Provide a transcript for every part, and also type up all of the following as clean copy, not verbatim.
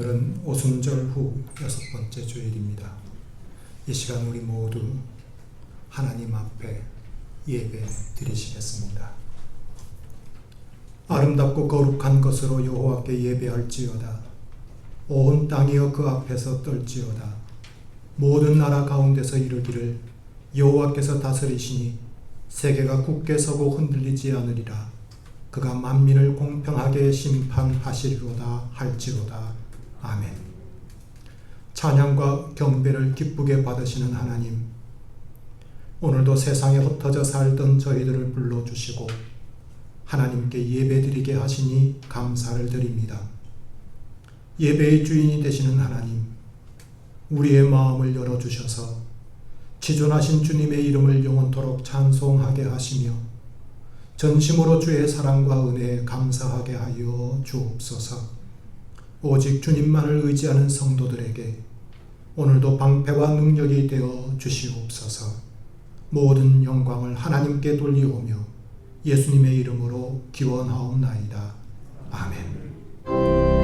오늘은 오순절 후 6번째 주일입니다. 이 시간 우리 모두 하나님 앞에 예배 드리시겠습니다. 아름답고 거룩한 것으로 여호와께 예배할지어다. 온 땅이여 그 앞에서 떨지어다. 모든 나라 가운데서 이르기를 여호와께서 다스리시니 세계가 굳게 서고 흔들리지 않으리라. 그가 만민을 공평하게 심판하시리로다 할지로다. 아멘. 찬양과 경배를 기쁘게 받으시는 하나님, 오늘도 세상에 흩어져 살던 저희들을 불러주시고 하나님께 예배드리게 하시니 감사를 드립니다. 예배의 주인이 되시는 하나님, 우리의 마음을 열어주셔서 지존하신 주님의 이름을 영원토록 찬송하게 하시며 전심으로 주의 사랑과 은혜에 감사하게 하여 주옵소서. 오직 주님만을 의지하는 성도들에게 오늘도 방패와 능력이 되어 주시옵소서. 모든 영광을 하나님께 돌리오며 예수님의 이름으로 기원하옵나이다. 아멘.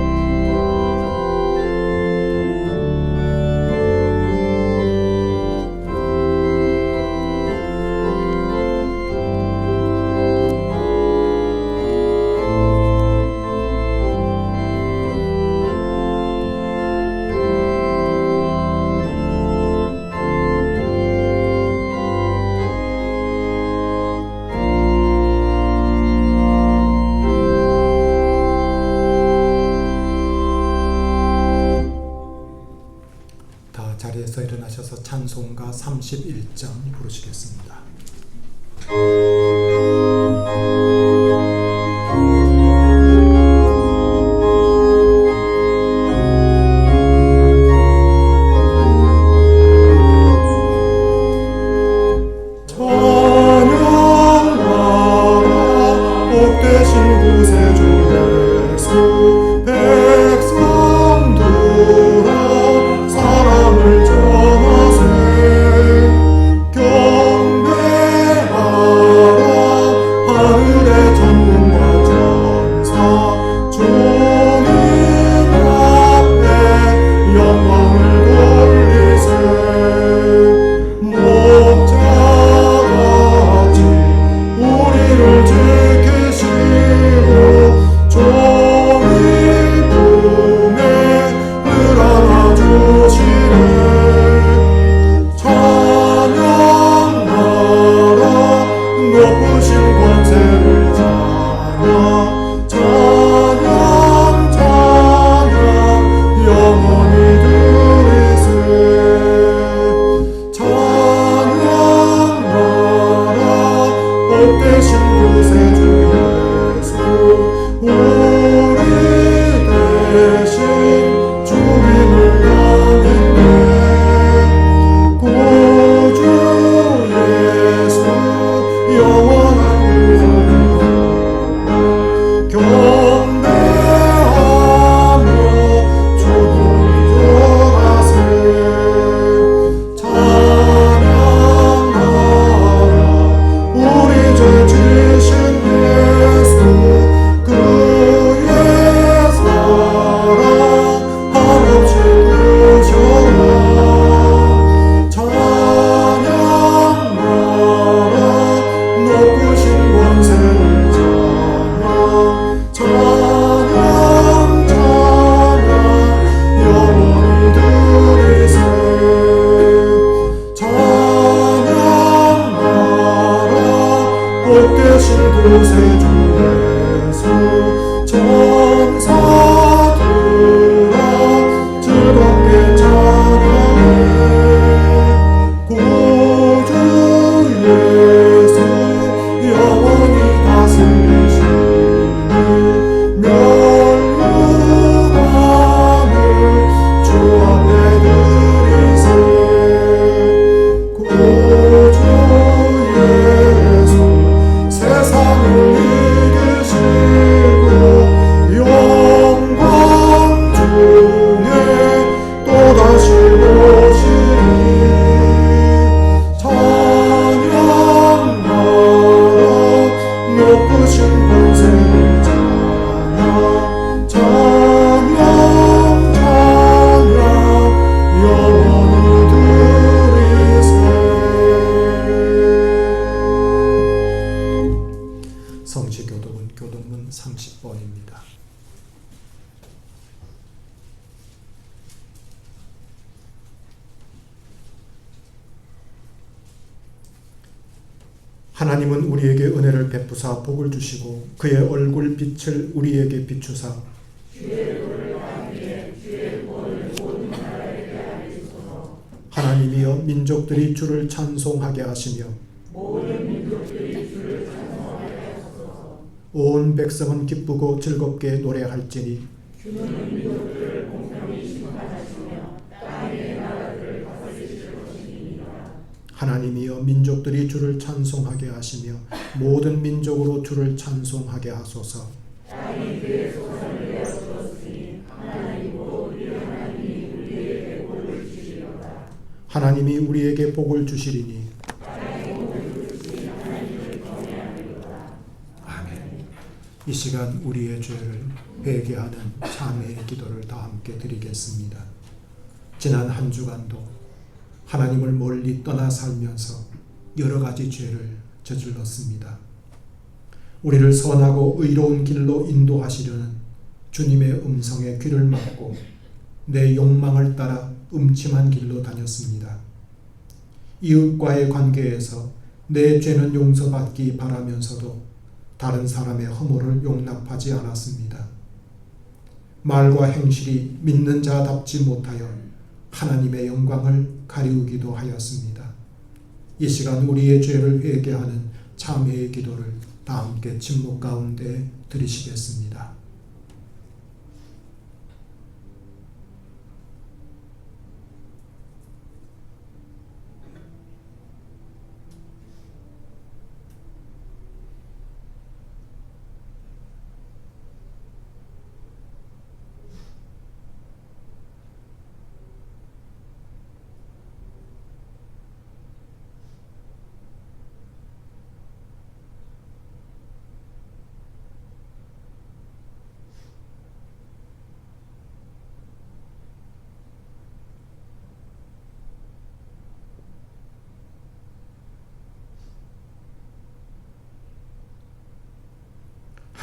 자리에서 일어나셔서 찬송가 31장 부르시겠습니다. 높으신 권세를 찬양 찬양 30번입니다. 하나님은 우리에게 은혜를 베푸사 복을 주시고 그의 얼굴 빛을 우리에게 비추사 하나님이여 민족들이 주를 찬송하게 하시며 온 백성은 기쁘고 즐겁게 노래할지니 하나님이여 민족들이 주를 찬송하게 하시며 모든 민족으로 주를 찬송하게 하소서. 하나님이 우리에게 복을 주시리니 아멘. 이 시간 우리의 죄를 회개하는 참회의 기도를 다 함께 드리겠습니다. 지난 한 주간도 하나님을 멀리 떠나 살면서 여러 가지 죄를 저질렀습니다. 우리를 선하고 의로운 길로 인도하시려는 주님의 음성에 귀를 막고 내 욕망을 따라 음침한 길로 다녔습니다. 이웃과의 관계에서 내 죄는 용서받기 바라면서도 다른 사람의 허물을 용납하지 않았습니다. 말과 행실이 믿는 자답지 못하여 하나님의 영광을 가리우기도 하였습니다. 이 시간 우리의 죄를 회개하는 참회의 기도를 다 함께 침묵 가운데 드리시겠습니다.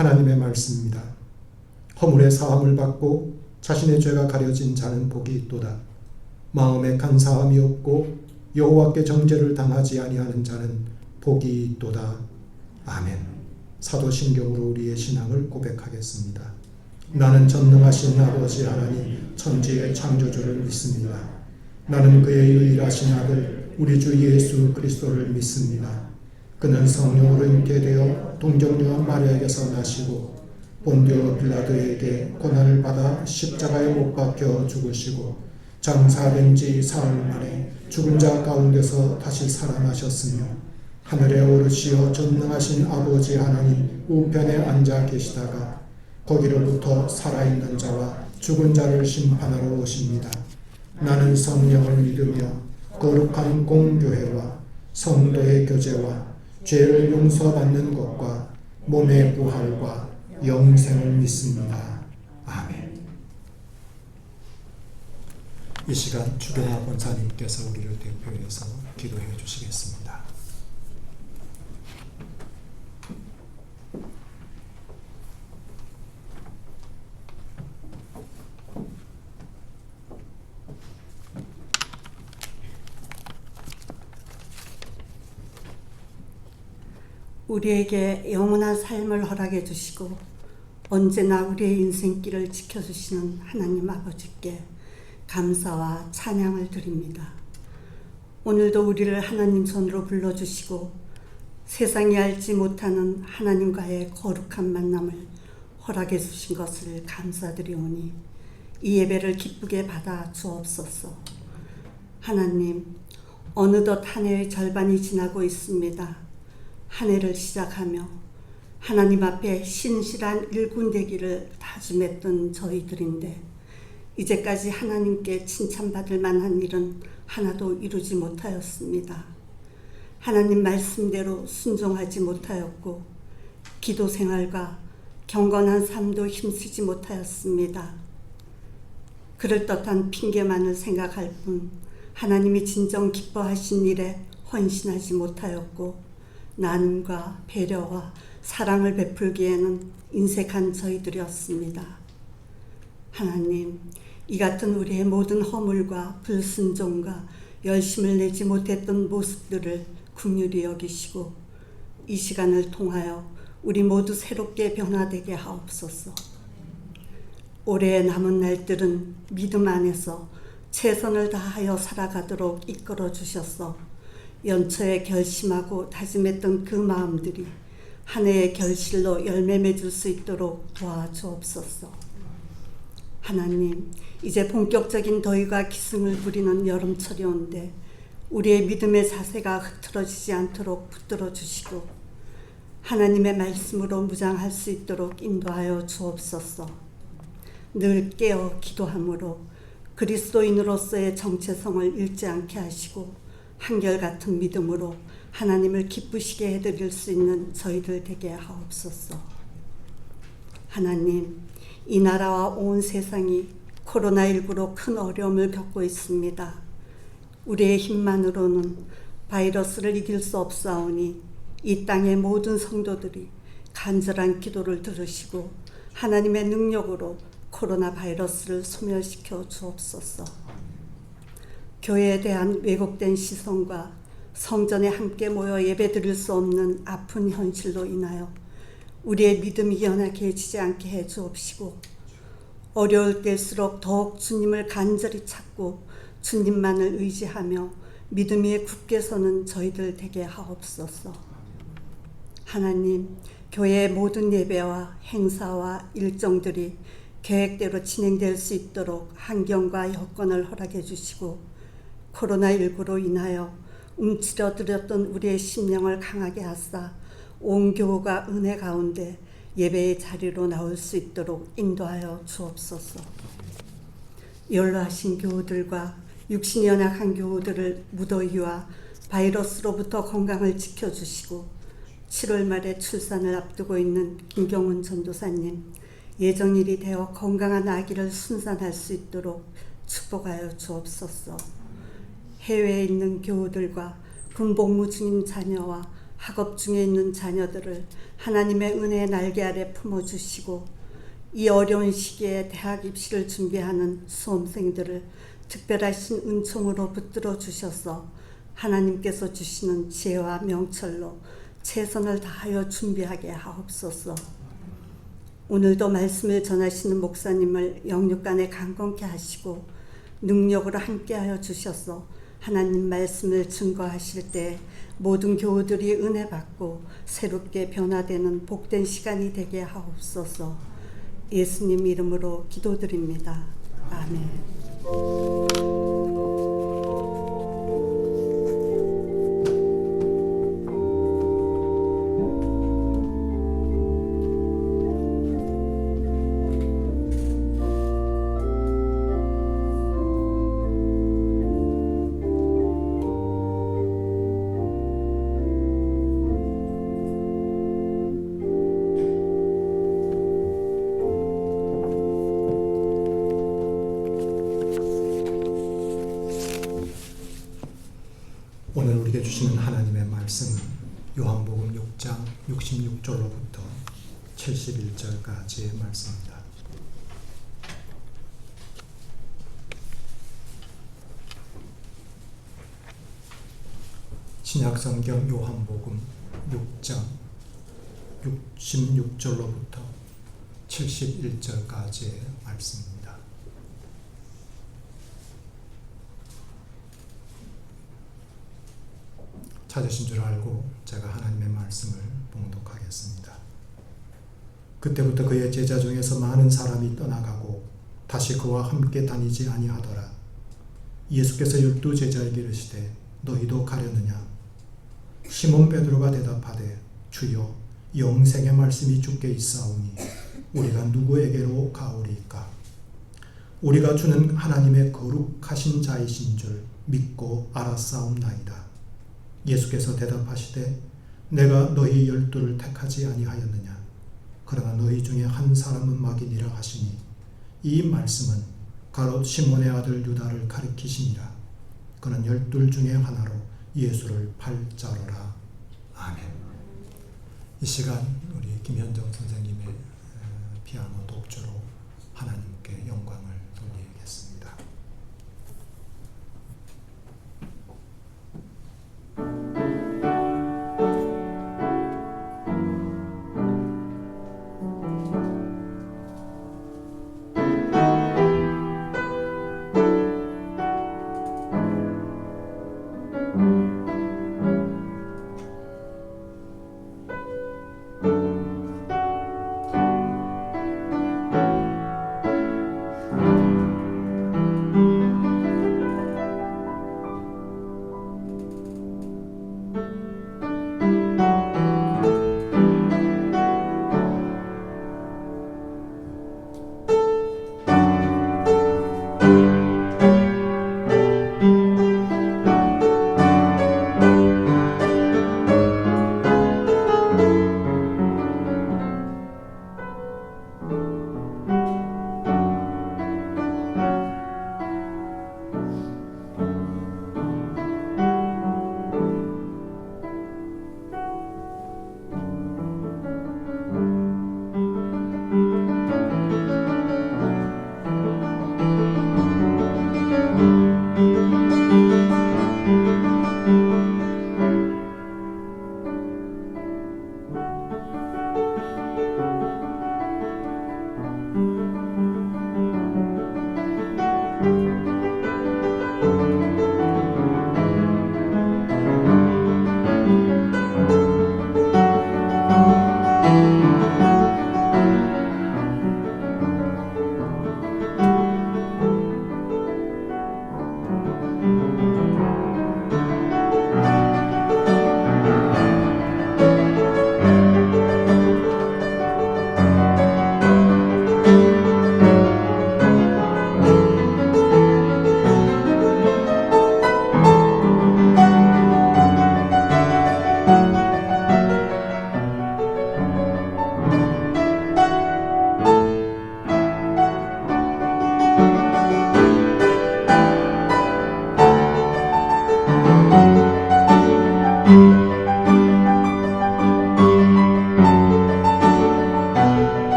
하나님의 말씀입니다. 허물의 사함을 받고 자신의 죄가 가려진 자는 복이 있도다. 마음에 간사함이 없고 여호와께 정죄를 당하지 아니하는 자는 복이 있도다. 아멘. 사도신경으로 우리의 신앙을 고백하겠습니다. 나는 전능하신 아버지 하나님 천지의 창조주를 믿습니다. 나는 그의 유일하신 아들 우리 주 예수 그리스도를 믿습니다. 그는 성령으로 잉태되어 동정녀 마리아에게서 나시고 본디오 빌라도에게 고난을 받아 십자가에 못 박혀 죽으시고 장사된 지 사흘 만에 죽은 자 가운데서 다시 살아나셨으며 하늘에 오르시어 전능하신 아버지 하나님 우편에 앉아 계시다가 거기로부터 살아있는 자와 죽은 자를 심판하러 오십니다. 나는 성령을 믿으며 거룩한 공교회와 성도의 교제와 죄를 용서받는 것과 몸의 부활과 영생을 믿습니다. 아멘. 이 시간 주경화 권사님께서 우리를 대표해서 기도해 주시겠습니다. 우리에게 영원한 삶을 허락해 주시고 언제나 우리의 인생길을 지켜주시는 하나님 아버지께 감사와 찬양을 드립니다. 오늘도 우리를 하나님 손으로 불러주시고 세상이 알지 못하는 하나님과의 거룩한 만남을 허락해 주신 것을 감사드리오니 이 예배를 기쁘게 받아 주옵소서. 하나님, 어느덧 한 해의 절반이 지나고 있습니다. 한 해를 시작하며 하나님 앞에 신실한 일꾼 되기를 다짐했던 저희들인데 이제까지 하나님께 칭찬받을 만한 일은 하나도 이루지 못하였습니다. 하나님 말씀대로 순종하지 못하였고 기도 생활과 경건한 삶도 힘쓰지 못하였습니다. 그럴듯한 핑계만을 생각할 뿐 하나님이 진정 기뻐하신 일에 헌신하지 못하였고 나눔과 배려와 사랑을 베풀기에는 인색한 저희들이었습니다. 하나님, 이 같은 우리의 모든 허물과 불순종과 열심을 내지 못했던 모습들을 긍휼히 여기시고 이 시간을 통하여 우리 모두 새롭게 변화되게 하옵소서. 올해의 남은 날들은 믿음 안에서 최선을 다하여 살아가도록 이끌어 주셔서 연초에 결심하고 다짐했던 그 마음들이 한 해의 결실로 열매 맺을 수 있도록 도와주옵소서. 하나님, 이제 본격적인 더위가 기승을 부리는 여름철이 온데 우리의 믿음의 자세가 흐트러지지 않도록 붙들어 주시고 하나님의 말씀으로 무장할 수 있도록 인도하여 주옵소서. 늘 깨어 기도함으로 그리스도인으로서의 정체성을 잃지 않게 하시고 한결같은 믿음으로 하나님을 기쁘시게 해드릴 수 있는 저희들 되게 하옵소서. 하나님, 이 나라와 온 세상이 코로나19로 큰 어려움을 겪고 있습니다. 우리의 힘만으로는 바이러스를 이길 수 없사오니 이 땅의 모든 성도들이 간절한 기도를 들으시고 하나님의 능력으로 코로나 바이러스를 소멸시켜 주옵소서. 교회에 대한 왜곡된 시선과 성전에 함께 모여 예배드릴 수 없는 아픈 현실로 인하여 우리의 믿음이 연약해지지 않게 해 주옵시고 어려울 때일수록 더욱 주님을 간절히 찾고 주님만을 의지하며 믿음 위에 굳게 서는 저희들 되게 하옵소서. 하나님, 교회의 모든 예배와 행사와 일정들이 계획대로 진행될 수 있도록 환경과 여건을 허락해 주시고 코로나19로 인하여 움츠러들었던 우리의 심령을 강하게 하사 온 교우가 은혜 가운데 예배의 자리로 나올 수 있도록 인도하여 주옵소서. 연로하신 교우들과 육신이 연약한 교우들을 무더위와 바이러스로부터 건강을 지켜주시고 7월 말에 출산을 앞두고 있는 김경훈 전도사님, 예정일이 되어 건강한 아기를 순산할 수 있도록 축복하여 주옵소서. 해외에 있는 교우들과 군복무 중인 자녀와 학업 중에 있는 자녀들을 하나님의 은혜의 날개 아래 품어주시고 이 어려운 시기에 대학 입시를 준비하는 수험생들을 특별하신 은총으로 붙들어 주셔서 하나님께서 주시는 지혜와 명철로 최선을 다하여 준비하게 하옵소서. 오늘도 말씀을 전하시는 목사님을 영육간에 강건케 하시고 능력으로 함께하여 주셔서 하나님 말씀을 증거하실 때 모든 교우들이 은혜 받고 새롭게 변화되는 복된 시간이 되게 하옵소서. 예수님 이름으로 기도드립니다. 아멘. 오늘 우리에게 주시는 하나님의 말씀은 요한복음 6장 66절로부터 71절까지의 말씀입니다. 신약성경 요한복음 6장 66절로부터 71절까지의 말씀입니다. 찾으신 줄 알고 제가 하나님의 말씀을 봉독하겠습니다. 그때부터 그의 제자 중에서 많은 사람이 떠나가고 다시 그와 함께 다니지 아니하더라. 예수께서 12 제자에게 이르시되 너희도 가려느냐? 시몬 베드로가 대답하되 주여 영생의 말씀이 주께 있사오니 우리가 누구에게로 가오리이까? 우리가 주는 하나님의 거룩하신 자이신 줄 믿고 알았사옵나이다. 예수께서 대답하시되 내가 너희 12를 택하지 아니하였느냐? 그러나 너희 중에 한 사람은 마귀니라 하시니 이 말씀은 가롯 시몬의 아들 유다를 가리키시니라. 그는 12 중에 하나로 예수를 팔자로라. 아멘. 이 시간 우리 김현정 선생님의 피아노 독주로 하나님께 영광을 돌리겠습니다.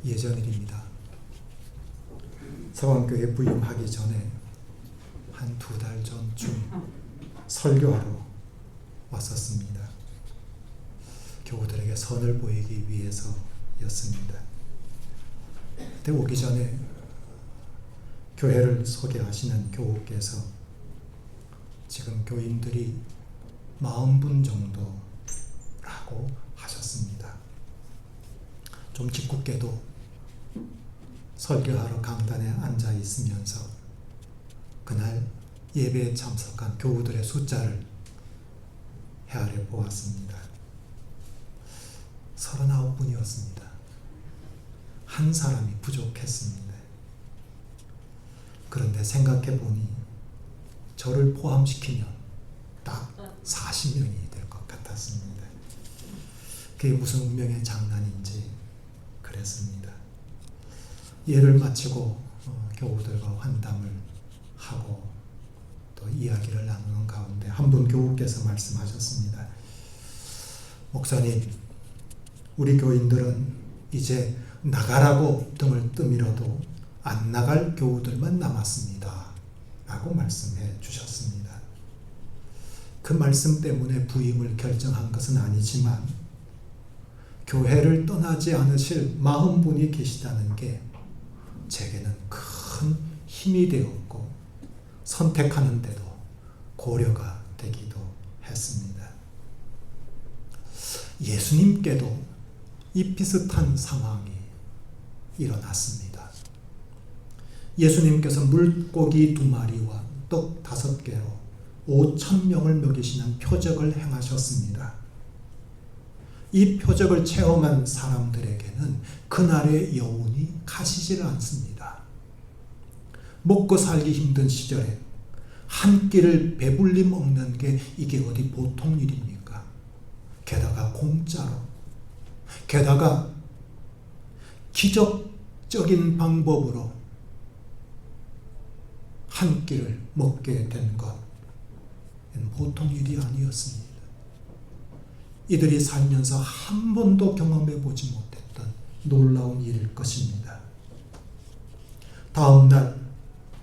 예전 일입니다. 서강교회 부임하기 전에 한 2달 전쯤 설교하러 왔었습니다. 교우들에게 선을 보이기 위해서였습니다. 그때 오기 전에 교회를 소개하시는 교우께서 지금 교인들이 40분 정도라고 하셨습니다. 좀 짓궂게도 설교하러 강단에 앉아 있으면서 그날 예배에 참석한 교우들의 숫자를 헤아려 보았습니다. 39분이었습니다. 한 사람이 부족했습니다. 그런데 생각해 보니 저를 포함시키면 딱 40명이 될 것 같았습니다. 그게 무슨 운명의 장난인지 그랬습니다. 예를 마치고 교우들과 환담을 하고 또 이야기를 나누는 가운데 한 분 교우께서 말씀하셨습니다. 목사님, 우리 교인들은 이제 나가라고 등을 떠밀어도 안 나갈 교우들만 남았습니다. 라고 말씀해 주셨습니다. 그 말씀 때문에 부임을 결정한 것은 아니지만 교회를 떠나지 않으실 마음분이 계시다는 게 제게는 큰 힘이 되었고 선택하는 데도 고려가 되기도 했습니다. 예수님께도 이 비슷한 상황이 일어났습니다. 예수님께서 물고기 2마리와 떡 5개로 5,000명을 먹이시는 표적을 행하셨습니다. 이 표적을 체험한 사람들에게는 그날의 여운이 가시질 않습니다. 먹고 살기 힘든 시절에 한 끼를 배불리 먹는 게 이게 어디 보통 일입니까? 게다가 공짜로, 게다가 기적적인 방법으로 한 끼를 먹게 된 것, 보통 일이 아니었습니다. 이들이 살면서 한 번도 경험해 보지 못했던 놀라운 일일 것입니다. 다음 날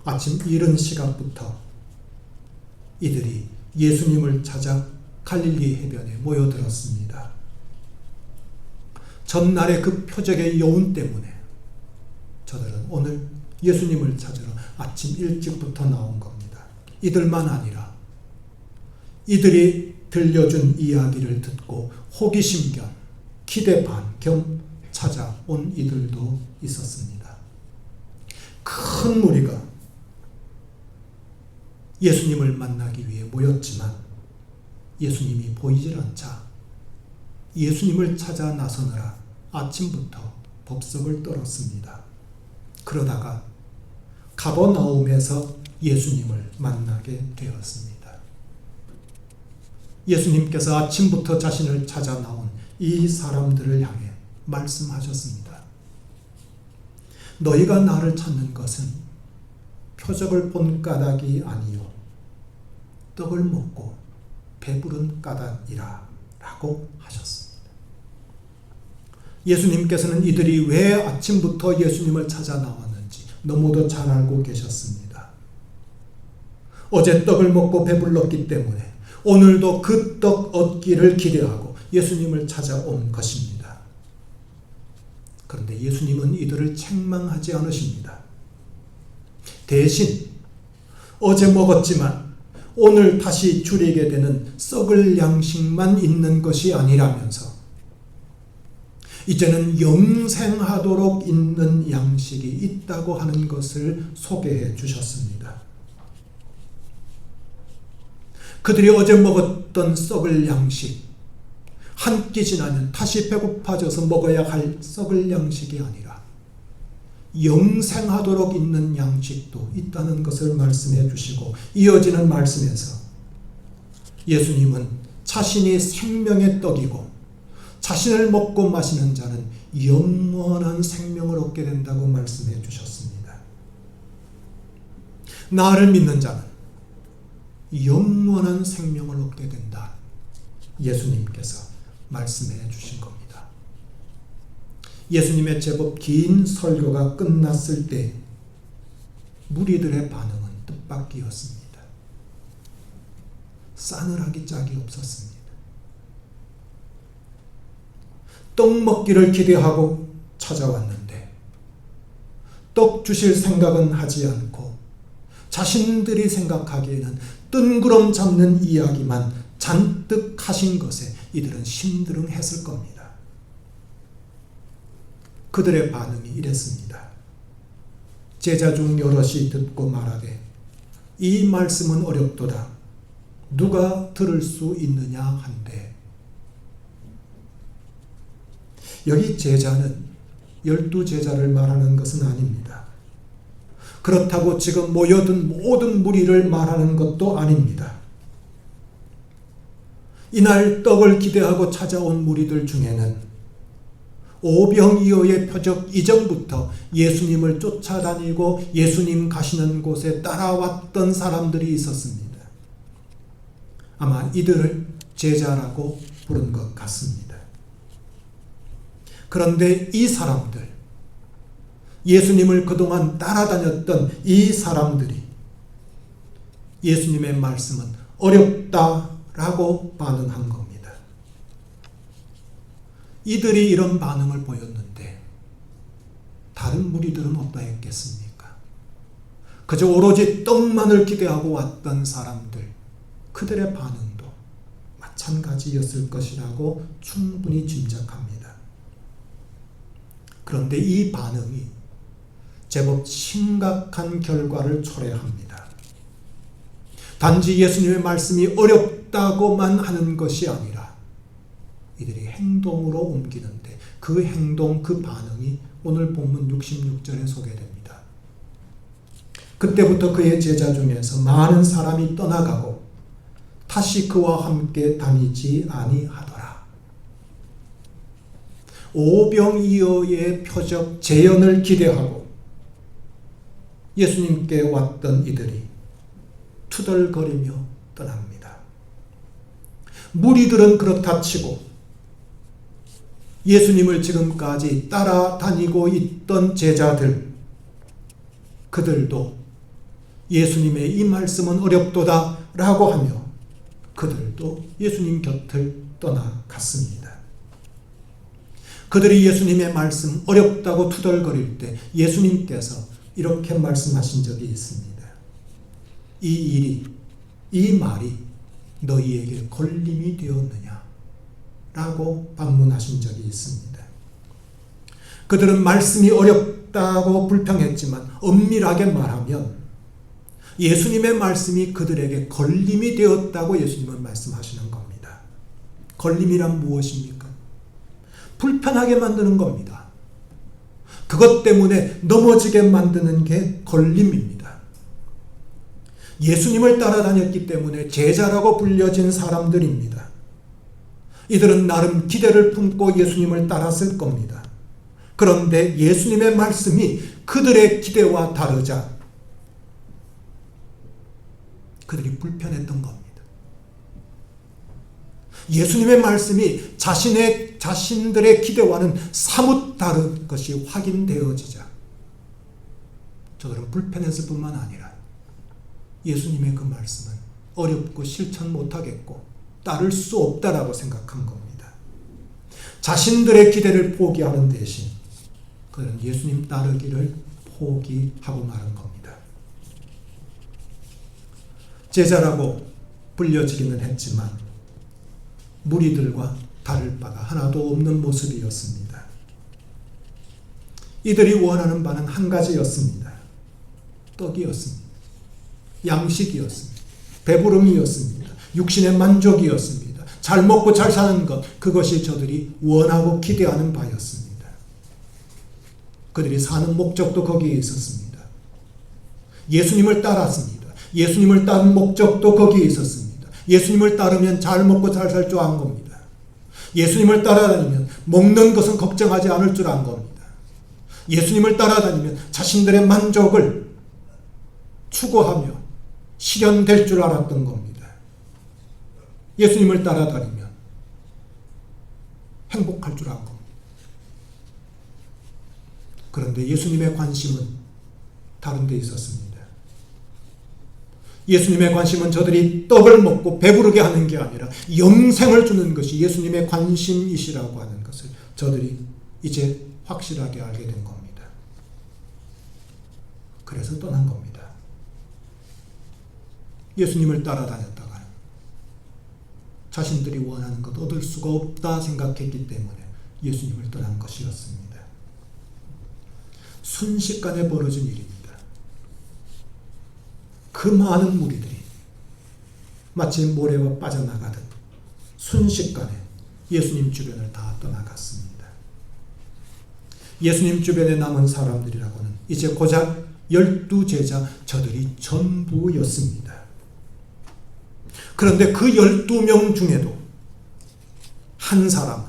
아침 이른 시간부터 이들이 예수님을 찾아 갈릴리 해변에 모여들었습니다. 전날의 그 표적의 여운 때문에 저들은 오늘 예수님을 찾으러 아침 일찍부터 나온 겁니다. 이들만 아니라 이들이 들려준 이야기를 듣고 호기심 겸 기대 반 겸 찾아온 이들도 있었습니다. 큰 무리가 예수님을 만나기 위해 모였지만 예수님이 보이질 않자 예수님을 찾아 나서느라 아침부터 법석을 떨었습니다. 그러다가 가버나움에서 예수님을 만나게 되었습니다. 예수님께서 아침부터 자신을 찾아 나온 이 사람들을 향해 말씀하셨습니다. 너희가 나를 찾는 것은 표적을 본 까닭이 아니요 떡을 먹고 배부른 까닭이라 라고 하셨습니다. 예수님께서는 이들이 왜 아침부터 예수님을 찾아 나왔는지 너무도 잘 알고 계셨습니다. 어제 떡을 먹고 배불렀기 때문에 오늘도 그 떡 얻기를 기대하고 예수님을 찾아온 것입니다. 그런데 예수님은 이들을 책망하지 않으십니다. 대신 어제 먹었지만 오늘 다시 줄이게 되는 썩을 양식만 있는 것이 아니라면서 이제는 영생하도록 있는 양식이 있다고 하는 것을 소개해 주셨습니다. 그들이 어제 먹었던 썩을 양식, 한 끼 지나면 다시 배고파져서 먹어야 할 썩을 양식이 아니라 영생하도록 있는 양식도 있다는 것을 말씀해 주시고 이어지는 말씀에서 예수님은 자신이 생명의 떡이고 자신을 먹고 마시는 자는 영원한 생명을 얻게 된다고 말씀해 주셨습니다. 나를 믿는 자는 영원한 생명을 얻게 된다. 예수님께서 말씀해 주신 겁니다. 예수님의 제법 긴 설교가 끝났을 때 무리들의 반응은 뜻밖이었습니다. 싸늘하기 짝이 없었습니다. 떡 먹기를 기대하고 찾아왔는데 떡 주실 생각은 하지 않고 자신들이 생각하기에는 뜬구름 잡는 이야기만 잔뜩 하신 것에 이들은 심드렁했을 겁니다. 그들의 반응이 이랬습니다. 제자 중 여럿이 듣고 말하되 이 말씀은 어렵도다. 누가 들을 수 있느냐 한데. 여기 제자는 12제자를 말하는 것은 아닙니다. 그렇다고 지금 모여든 모든 무리를 말하는 것도 아닙니다. 이날 떡을 기대하고 찾아온 무리들 중에는 오병이어의 표적 이전부터 예수님을 쫓아다니고 예수님 가시는 곳에 따라왔던 사람들이 있었습니다. 아마 이들을 제자라고 부른 것 같습니다. 그런데 이 사람들, 예수님을 그동안 따라다녔던 이 사람들이 예수님의 말씀은 어렵다라고 반응한 겁니다. 이들이 이런 반응을 보였는데 다른 무리들은 어떠했겠습니까? 그저 오로지 떡만을 기대하고 왔던 사람들, 그들의 반응도 마찬가지였을 것이라고 충분히 짐작합니다. 그런데 이 반응이 제법 심각한 결과를 초래합니다. 단지 예수님의 말씀이 어렵다고만 하는 것이 아니라 이들이 행동으로 옮기는데 그 행동, 그 반응이 오늘 본문 66절에 소개됩니다. 그때부터 그의 제자 중에서 많은 사람이 떠나가고 다시 그와 함께 다니지 아니하더라. 오병이어의 표적 재현을 기대하고 예수님께 왔던 이들이 투덜거리며 떠납니다. 무리들은 그렇다 치고 예수님을 지금까지 따라다니고 있던 제자들, 그들도 예수님의 이 말씀은 어렵도다 라고 하며 그들도 예수님 곁을 떠나갔습니다. 그들이 예수님의 말씀 어렵다고 투덜거릴 때 예수님께서 이렇게 말씀하신 적이 있습니다. 이 일이, 이 말이 너희에게 걸림이 되었느냐? 라고 반문하신 적이 있습니다. 그들은 말씀이 어렵다고 불평했지만 엄밀하게 말하면 예수님의 말씀이 그들에게 걸림이 되었다고 예수님은 말씀하시는 겁니다. 걸림이란 무엇입니까? 불편하게 만드는 겁니다. 그것 때문에 넘어지게 만드는 게 걸림입니다. 예수님을 따라다녔기 때문에 제자라고 불려진 사람들입니다. 이들은 나름 기대를 품고 예수님을 따랐을 겁니다. 그런데 예수님의 말씀이 그들의 기대와 다르자 그들이 불편했던 겁니다. 예수님의 말씀이 자신들의 기대와는 사뭇 다른 것이 확인되어지자 저들은 불편했을 뿐만 아니라 예수님의 그 말씀은 어렵고 실천 못하겠고 따를 수 없다라고 생각한 겁니다. 자신들의 기대를 포기하는 대신 그들은 예수님 따르기를 포기하고 마는 겁니다. 제자라고 불려지기는 했지만 무리들과 다를 바가 하나도 없는 모습이었습니다. 이들이 원하는 바는 한 가지였습니다. 떡이었습니다. 양식이었습니다. 배부름이었습니다. 육신의 만족이었습니다. 잘 먹고 잘 사는 것, 그것이 저들이 원하고 기대하는 바였습니다. 그들이 사는 목적도 거기에 있었습니다. 예수님을 따랐습니다. 예수님을 따른 목적도 거기에 있었습니다. 예수님을 따르면 잘 먹고 잘 살 줄 안 겁니다. 예수님을 따라다니면 먹는 것은 걱정하지 않을 줄 안 겁니다. 예수님을 따라다니면 자신들의 만족을 추구하며 실현될 줄 알았던 겁니다. 예수님을 따라다니면 행복할 줄 안 겁니다. 그런데 예수님의 관심은 다른 데 있었습니다. 예수님의 관심은 저들이 떡을 먹고 배부르게 하는 게 아니라 영생을 주는 것이 예수님의 관심이시라고 하는 것을 저들이 이제 확실하게 알게 된 겁니다. 그래서 떠난 겁니다. 예수님을 따라다녔다가 자신들이 원하는 것 얻을 수가 없다 생각했기 때문에 예수님을 떠난 것이었습니다. 순식간에 벌어진 일입니다. 그 많은 무리들이 마치 모래와 빠져나가듯 순식간에 예수님 주변을 다 떠나갔습니다. 예수님 주변에 남은 사람들이라고는 이제 고작 12제자 저들이 전부였습니다. 그런데 그 12명 중에도 한 사람은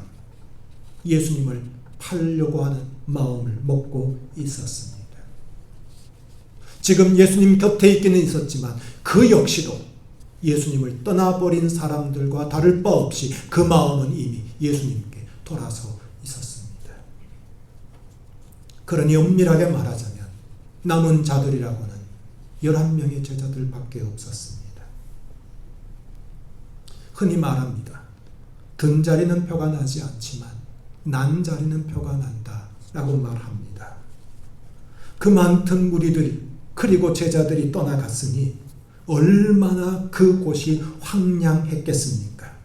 예수님을 팔려고 하는 마음을 먹고 있었습니다. 지금 예수님 곁에 있기는 있었지만 그 역시도 예수님을 떠나버린 사람들과 다를 바 없이 그 마음은 이미 예수님께 돌아서 있었습니다. 그러니 엄밀하게 말하자면 남은 자들이라고는 11명의 제자들밖에 없었습니다. 흔히 말합니다. 든 자리는 표가 나지 않지만 난 자리는 표가 난다 라고 말합니다. 그 많던 무리들 그리고 제자들이 떠나갔으니 얼마나 그곳이 황량했겠습니까?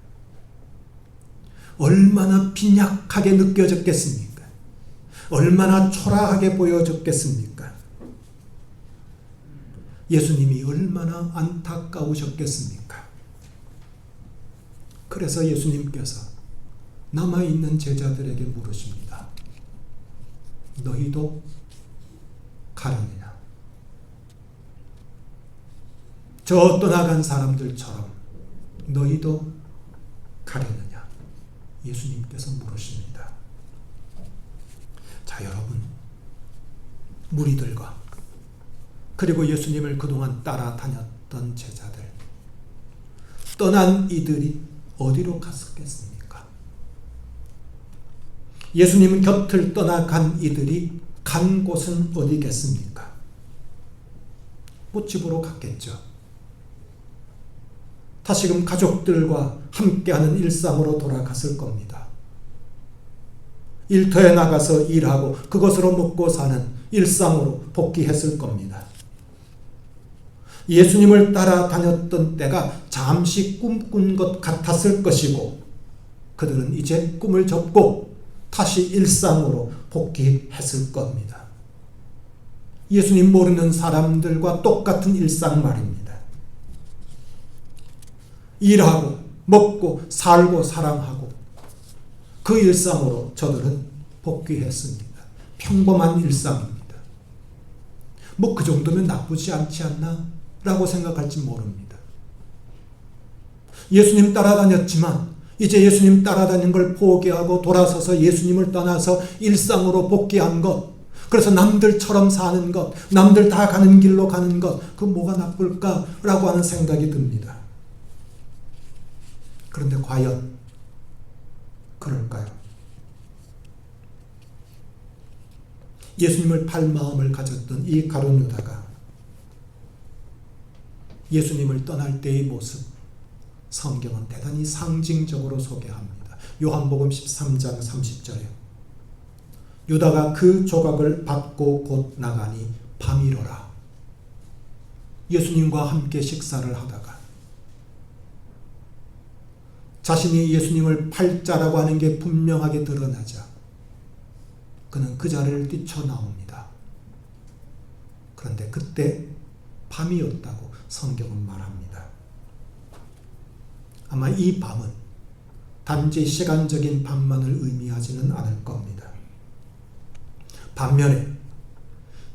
얼마나 빈약하게 느껴졌겠습니까? 얼마나 초라하게 보여졌겠습니까? 예수님이 얼마나 안타까우셨겠습니까? 그래서 예수님께서 남아있는 제자들에게 물으십니다. 너희도 가려느냐? 저 떠나간 사람들처럼 너희도 가려느냐? 예수님께서 물으십니다. 자, 여러분, 무리들과 그리고 예수님을 그동안 따라다녔던 제자들, 떠난 이들이 어디로 갔었겠습니까? 예수님 곁을 떠나간 이들이 간 곳은 어디겠습니까? 집으로 갔겠죠. 다시금 가족들과 함께하는 일상으로 돌아갔을 겁니다. 일터에 나가서 일하고 그것으로 먹고 사는 일상으로 복귀했을 겁니다. 예수님을 따라다녔던 때가 잠시 꿈꾼 것 같았을 것이고 그들은 이제 꿈을 접고 다시 일상으로 복귀했을 겁니다. 예수님 모르는 사람들과 똑같은 일상 말입니다. 일하고 먹고 살고 사랑하고 그 일상으로 저들은 복귀했습니다. 평범한 일상입니다. 그 정도면 나쁘지 않지 않나? 라고 생각할지 모릅니다. 예수님 따라다녔지만 이제 예수님 따라다닌 걸 포기하고 돌아서서 예수님을 떠나서 일상으로 복귀한 것, 그래서 남들처럼 사는 것, 남들 다 가는 길로 가는 것, 그 뭐가 나쁠까라고 하는 생각이 듭니다. 그런데 과연 그럴까요? 예수님을 팔 마음을 가졌던 이 가룟 유다가 예수님을 떠날 때의 모습, 성경은 대단히 상징적으로 소개합니다. 요한복음 13장 30절에 유다가 그 조각을 받고 곧 나가니 밤이로라. 예수님과 함께 식사를 하다가 자신이 예수님을 팔 자라고 하는 게 분명하게 드러나자 그는 그 자리를 뛰쳐나옵니다. 그런데 그때 밤이었다고 성경은 말합니다. 아마 이 밤은 단지 시간적인 밤만을 의미하지는 않을 겁니다. 반면에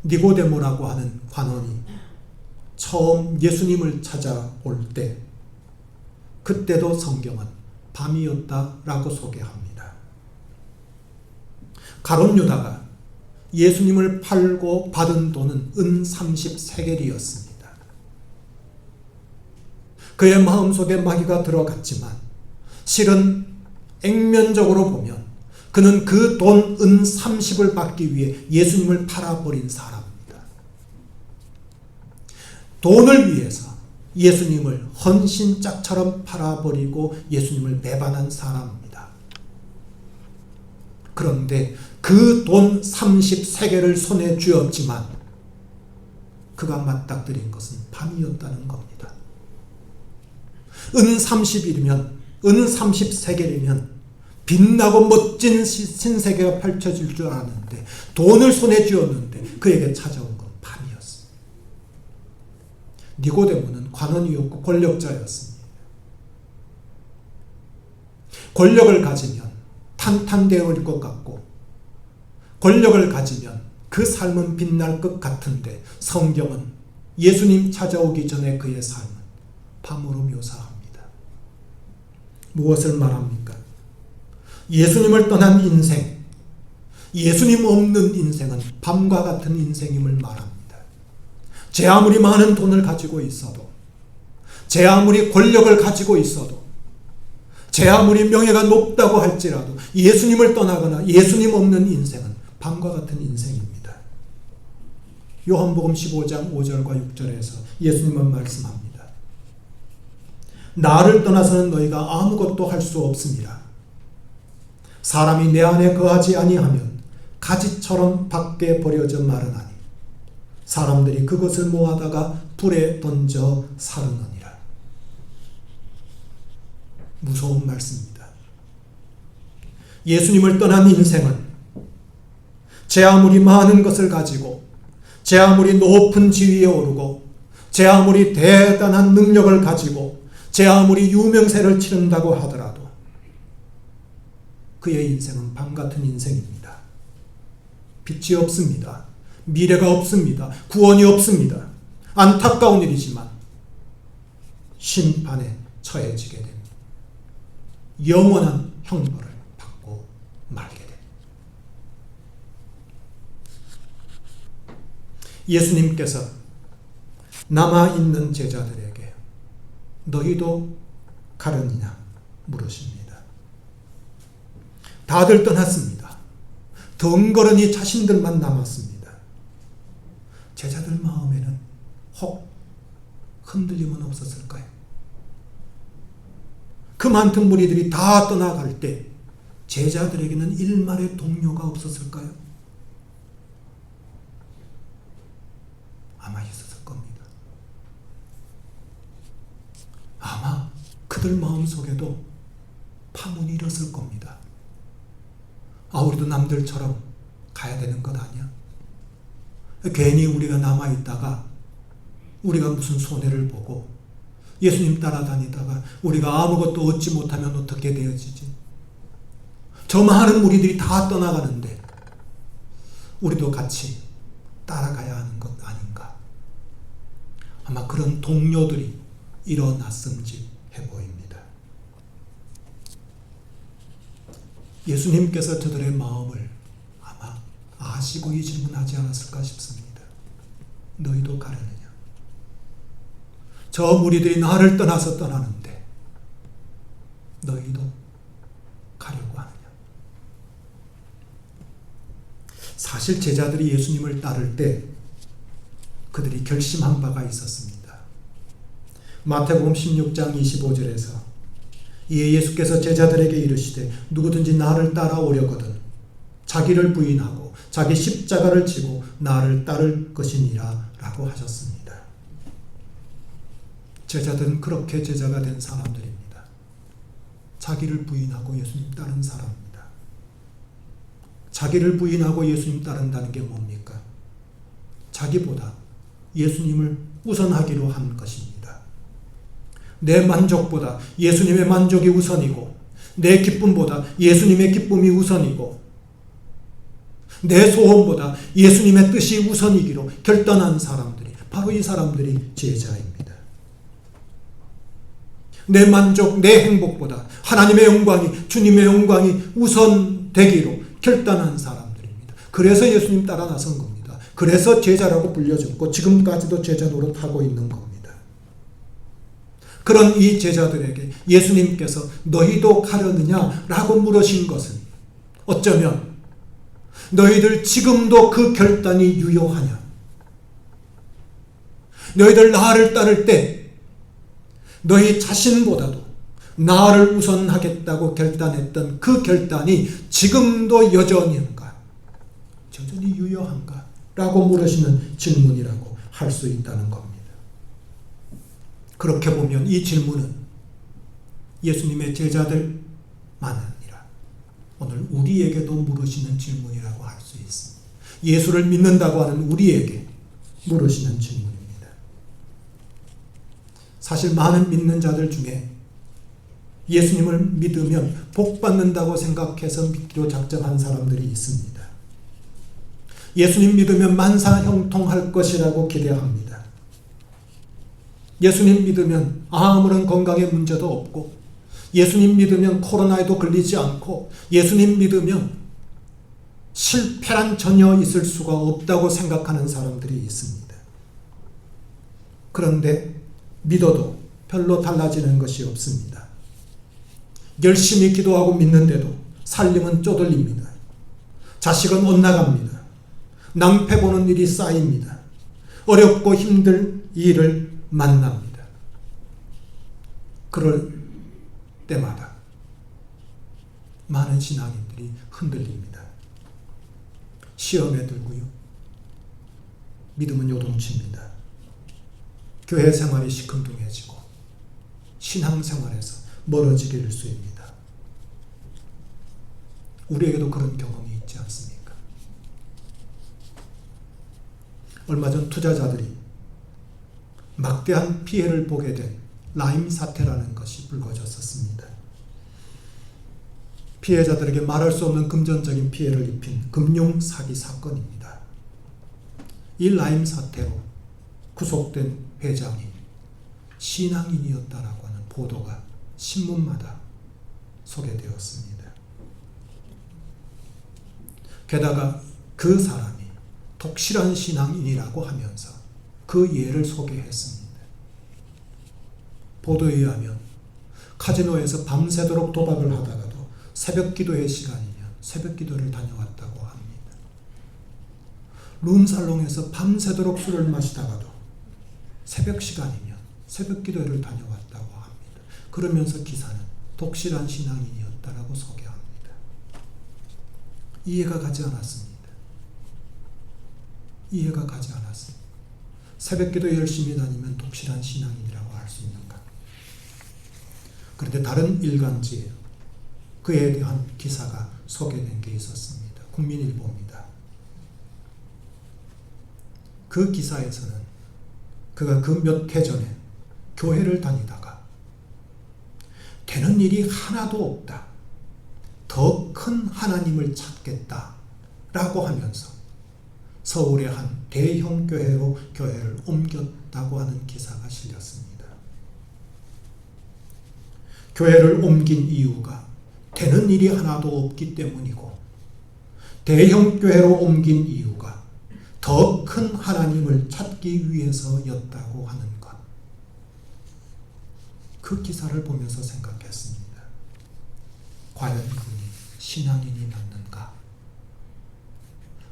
니고데모라고 하는 관원이 처음 예수님을 찾아올 때 그때도 성경은 밤이었다라고 소개합니다. 가룟 유다가 예수님을 팔고 받은 돈은 은 30세겔이었습니다. 그의 마음속에 마귀가 들어갔지만 실은 액면적으로 보면 그는 그 돈 은 30을 받기 위해 예수님을 팔아버린 사람입니다. 돈을 위해서 예수님을 헌신짝처럼 팔아버리고 예수님을 배반한 사람입니다. 그런데 그 돈 30세겔을 손에 쥐었지만 그가 맞닥뜨린 것은 밤이었다는 겁니다. 은 30이면, 은 30세겔이면 빛나고 멋진 신세계가 펼쳐질 줄 알았는데 돈을 손에 쥐었는데 그에게 찾아온 건 밤이었습니다. 니고데모는 관원이었고 권력자였습니다. 권력을 가지면 탄탄대어일 것 같고 권력을 가지면 그 삶은 빛날 것 같은데 성경은 예수님 찾아오기 전에 그의 삶은 밤으로 묘사합니다. 무엇을 말합니까? 예수님을 떠난 인생, 예수님 없는 인생은 밤과 같은 인생임을 말합니다. 제 아무리 많은 돈을 가지고 있어도, 제 아무리 권력을 가지고 있어도, 제 아무리 명예가 높다고 할지라도 예수님을 떠나거나 예수님 없는 인생은 밤과 같은 인생입니다. 요한복음 15장 5절과 6절에서 예수님은 말씀합니다. 나를 떠나서는 너희가 아무것도 할 수 없습니다. 사람이 내 안에 거하지 아니하면 가지처럼 밖에 버려져 마르나니 사람들이 그것을 모아다가 불에 던져 사르느니라. 무서운 말씀입니다. 예수님을 떠난 인생은 제 아무리 많은 것을 가지고 제 아무리 높은 지위에 오르고 제 아무리 대단한 능력을 가지고 제 아무리 유명세를 치른다고 하더라도 그의 인생은 밤같은 인생입니다. 빛이 없습니다. 미래가 없습니다. 구원이 없습니다. 안타까운 일이지만 심판에 처해지게 됩니다. 영원한 형벌을 받고 말게 됩니다. 예수님께서 남아있는 제자들에게 너희도 가려니냐 물으십니다. 다들 떠났습니다. 덩그러니 자신들만 남았습니다. 제자들 마음에는 혹 흔들림은 없었을까요? 그 많은 무리들이 다 떠나갈 때 제자들에게는 일말의 동요가 없었을까요? 아마 있었을 겁니다. 아마 그들 마음속에도 파문이 일었을 겁니다. 아, 우리도 남들처럼 가야 되는 것 아니야? 괜히 우리가 남아있다가 우리가 무슨 손해를 보고 예수님 따라다니다가 우리가 아무것도 얻지 못하면 어떻게 되어지지? 저 많은 무리들이 다 떠나가는데 우리도 같이 따라가야 하는 것 아닌가? 아마 그런 동료들이 일어났음지 해 보입니다. 예수님께서 저들의 마음을 아마 아시고 이 질문하지 않았을까 싶습니다. 너희도 가려느냐? 저 무리들이 나를 떠나서 떠나는데 너희도 가려고 하느냐? 사실 제자들이 예수님을 따를 때 그들이 결심한 바가 있었습니다. 마태복음 16장 25절에서 이에 예수께서 제자들에게 이르시되 누구든지 나를 따라오려거든 자기를 부인하고 자기 십자가를 지고 나를 따를 것이니라 라고 하셨습니다. 제자들은 그렇게 제자가 된 사람들입니다. 자기를 부인하고 예수님 따른 사람입니다. 자기를 부인하고 예수님 따른다는 게 뭡니까? 자기보다 예수님을 우선하기로 한 것입니다. 내 만족보다 예수님의 만족이 우선이고 내 기쁨보다 예수님의 기쁨이 우선이고 내 소원보다 예수님의 뜻이 우선이기로 결단한 사람들이 바로 이 사람들이 제자입니다. 내 만족, 내 행복보다 하나님의 영광이 주님의 영광이 우선되기로 결단한 사람들입니다. 그래서 예수님 따라 나선 겁니다. 그래서 제자라고 불려졌고 지금까지도 제자 노릇하고 있는 겁니다. 그런 이 제자들에게 예수님께서 너희도 가려느냐라고 물으신 것은 어쩌면 너희들 지금도 그 결단이 유효하냐? 너희들 나를 따를 때 너희 자신보다도 나를 우선하겠다고 결단했던 그 결단이 지금도 여전한가? 여전히 유효한가? 라고 물으시는 질문이라고 할 수 있다는 겁니다. 그렇게 보면 이 질문은 예수님의 제자들만이 아니라 오늘 우리에게도 물으시는 질문이라고 할 수 있습니다. 예수를 믿는다고 하는 우리에게 물으시는 질문입니다. 사실 많은 믿는 자들 중에 예수님을 믿으면 복 받는다고 생각해서 믿기로 작정한 사람들이 있습니다. 예수님 믿으면 만사형통할 것이라고 기대합니다. 예수님 믿으면 아무런 건강의 문제도 없고 예수님 믿으면 코로나에도 걸리지 않고 예수님 믿으면 실패란 전혀 있을 수가 없다고 생각하는 사람들이 있습니다. 그런데 믿어도 별로 달라지는 것이 없습니다. 열심히 기도하고 믿는데도 살림은 쪼들립니다. 자식은 엇나갑니다. 낭패 보는 일이 쌓입니다. 어렵고 힘든 일을 만납니다. 그럴 때마다 많은 신앙인들이 흔들립니다. 시험에 들고요. 믿음은 요동칩니다. 교회 생활이 시큰둥해지고 신앙생활에서 멀어지게 될 수입니다. 우리에게도 그런 경험이 있지 않습니까? 얼마 전 투자자들이 막대한 피해를 보게 된 라임 사태라는 것이 불거졌었습니다. 피해자들에게 말할 수 없는 금전적인 피해를 입힌 금융 사기 사건입니다. 이 라임 사태로 구속된 회장이 신앙인이었다라고 하는 보도가 신문마다 소개되었습니다. 게다가 그 사람이 독실한 신앙인이라고 하면서 그 예를 소개했습니다. 보도에 의하면 카지노에서 밤새도록 도박을 하다가도 새벽 기도의 시간이면 새벽 기도를 다녀왔다고 합니다. 룸살롱에서 밤새도록 술을 마시다가도 새벽 시간이면 새벽 기도회를 다녀왔다고 합니다. 그러면서 기사는 독실한 신앙인이었다라고 소개합니다. 이해가 가지 않았습니다. 이해가 가지 않았습니다. 새벽 기도 열심히 다니면 독실한 신앙인이라고 할 수 있는가? 그런데 다른 일간지에 그에 대한 기사가 소개된 게 있었습니다. 국민일보입니다. 그 기사에서는 그가 그 몇 해 전에 교회를 다니다가 되는 일이 하나도 없다. 더 큰 하나님을 찾겠다라고 하면서 서울의 한 대형 교회로 교회를 옮겼다고 하는 기사가 실렸습니다. 교회를 옮긴 이유가 되는 일이 하나도 없기 때문이고 대형 교회로 옮긴 이유가 더 큰 하나님을 찾기 위해서였다고 하는 것. 그 기사를 보면서 생각했습니다. 과연 그분이 신앙인이 맞는가?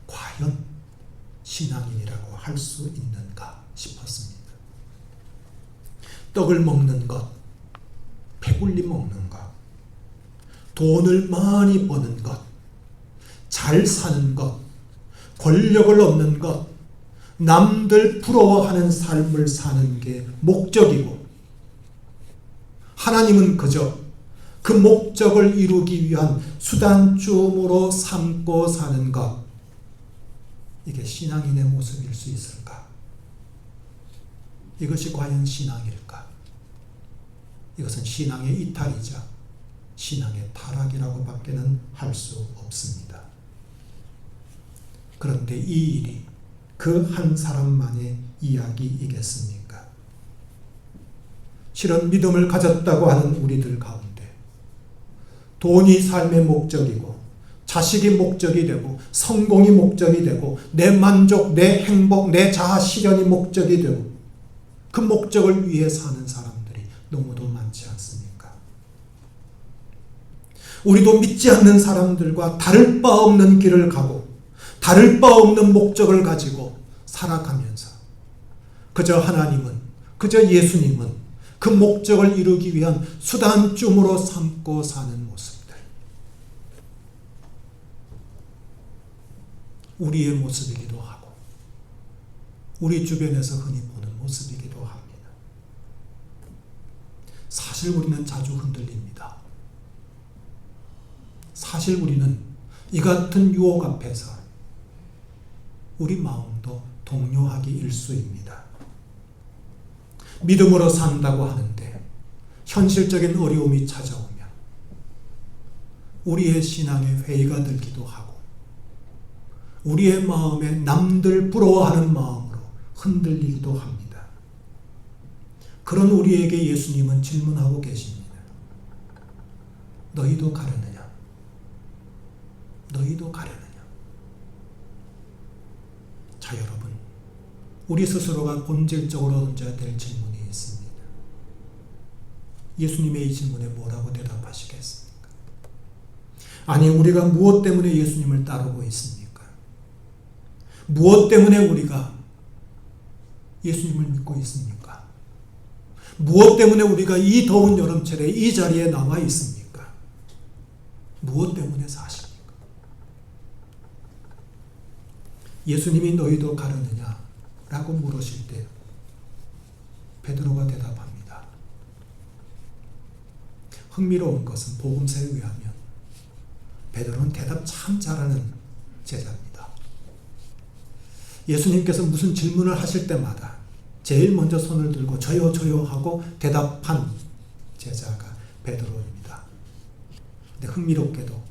과연 신앙인이라고 할 수 있는가 싶었습니다. 떡을 먹는 것, 배불리 먹는 것, 돈을 많이 버는 것, 잘 사는 것, 권력을 얻는 것, 남들 부러워하는 삶을 사는 게 목적이고 하나님은 그저 그 목적을 이루기 위한 수단쯤으로 삼고 사는 것, 이게 신앙인의 모습일 수 있을까? 이것이 과연 신앙일까? 이것은 신앙의 이탈이자 신앙의 타락이라고 밖에는 할 수 없습니다. 그런데 이 일이 그 한 사람만의 이야기이겠습니까? 실은 믿음을 가졌다고 하는 우리들 가운데 돈이 삶의 목적이고 자식이 목적이 되고 성공이 목적이 되고 내 만족, 내 행복, 내 자아 실현이 목적이 되고 그 목적을 위해 사는 사람들이 너무도 많지 않습니까? 우리도 믿지 않는 사람들과 다를 바 없는 길을 가고 다를 바 없는 목적을 가지고 살아가면서 그저 하나님은, 그저 예수님은 그 목적을 이루기 위한 수단쯤으로 삼고 사는 모습들. 우리의 모습이기도 하고 우리 주변에서 흔히 보는 모습이기도 합니다. 사실 우리는 자주 흔들립니다. 사실 우리는 이 같은 유혹 앞에서 우리 마음도 동요하기 일쑤입니다. 믿음으로 산다고 하는데 현실적인 어려움이 찾아오면 우리의 신앙에 회의가 들기도 하고 우리의 마음에 남들 부러워하는 마음으로 흔들리기도 합니다. 그런 우리에게 예수님은 질문하고 계십니다. 너희도 가려느냐? 너희도 가려느냐? 자, 여러분, 우리 스스로가 본질적으로 던져야 될 질문이 있습니다. 예수님의 이 질문에 뭐라고 대답하시겠습니까? 아니, 우리가 무엇 때문에 예수님을 따르고 있습니까? 무엇 때문에 우리가 예수님을 믿고 있습니까? 무엇 때문에 우리가 이 더운 여름철에 이 자리에 나와 있습니까? 무엇 때문에 사십니까? 예수님이 너희도 가르느냐? 라고 물으실 때 베드로가 대답합니다. 흥미로운 것은 복음서에 의하면 베드로는 대답 참 잘하는 제자입니다. 예수님께서 무슨 질문을 하실 때마다 제일 먼저 손을 들고 저요 저요 하고 대답한 제자가 베드로입니다. 근데 흥미롭게도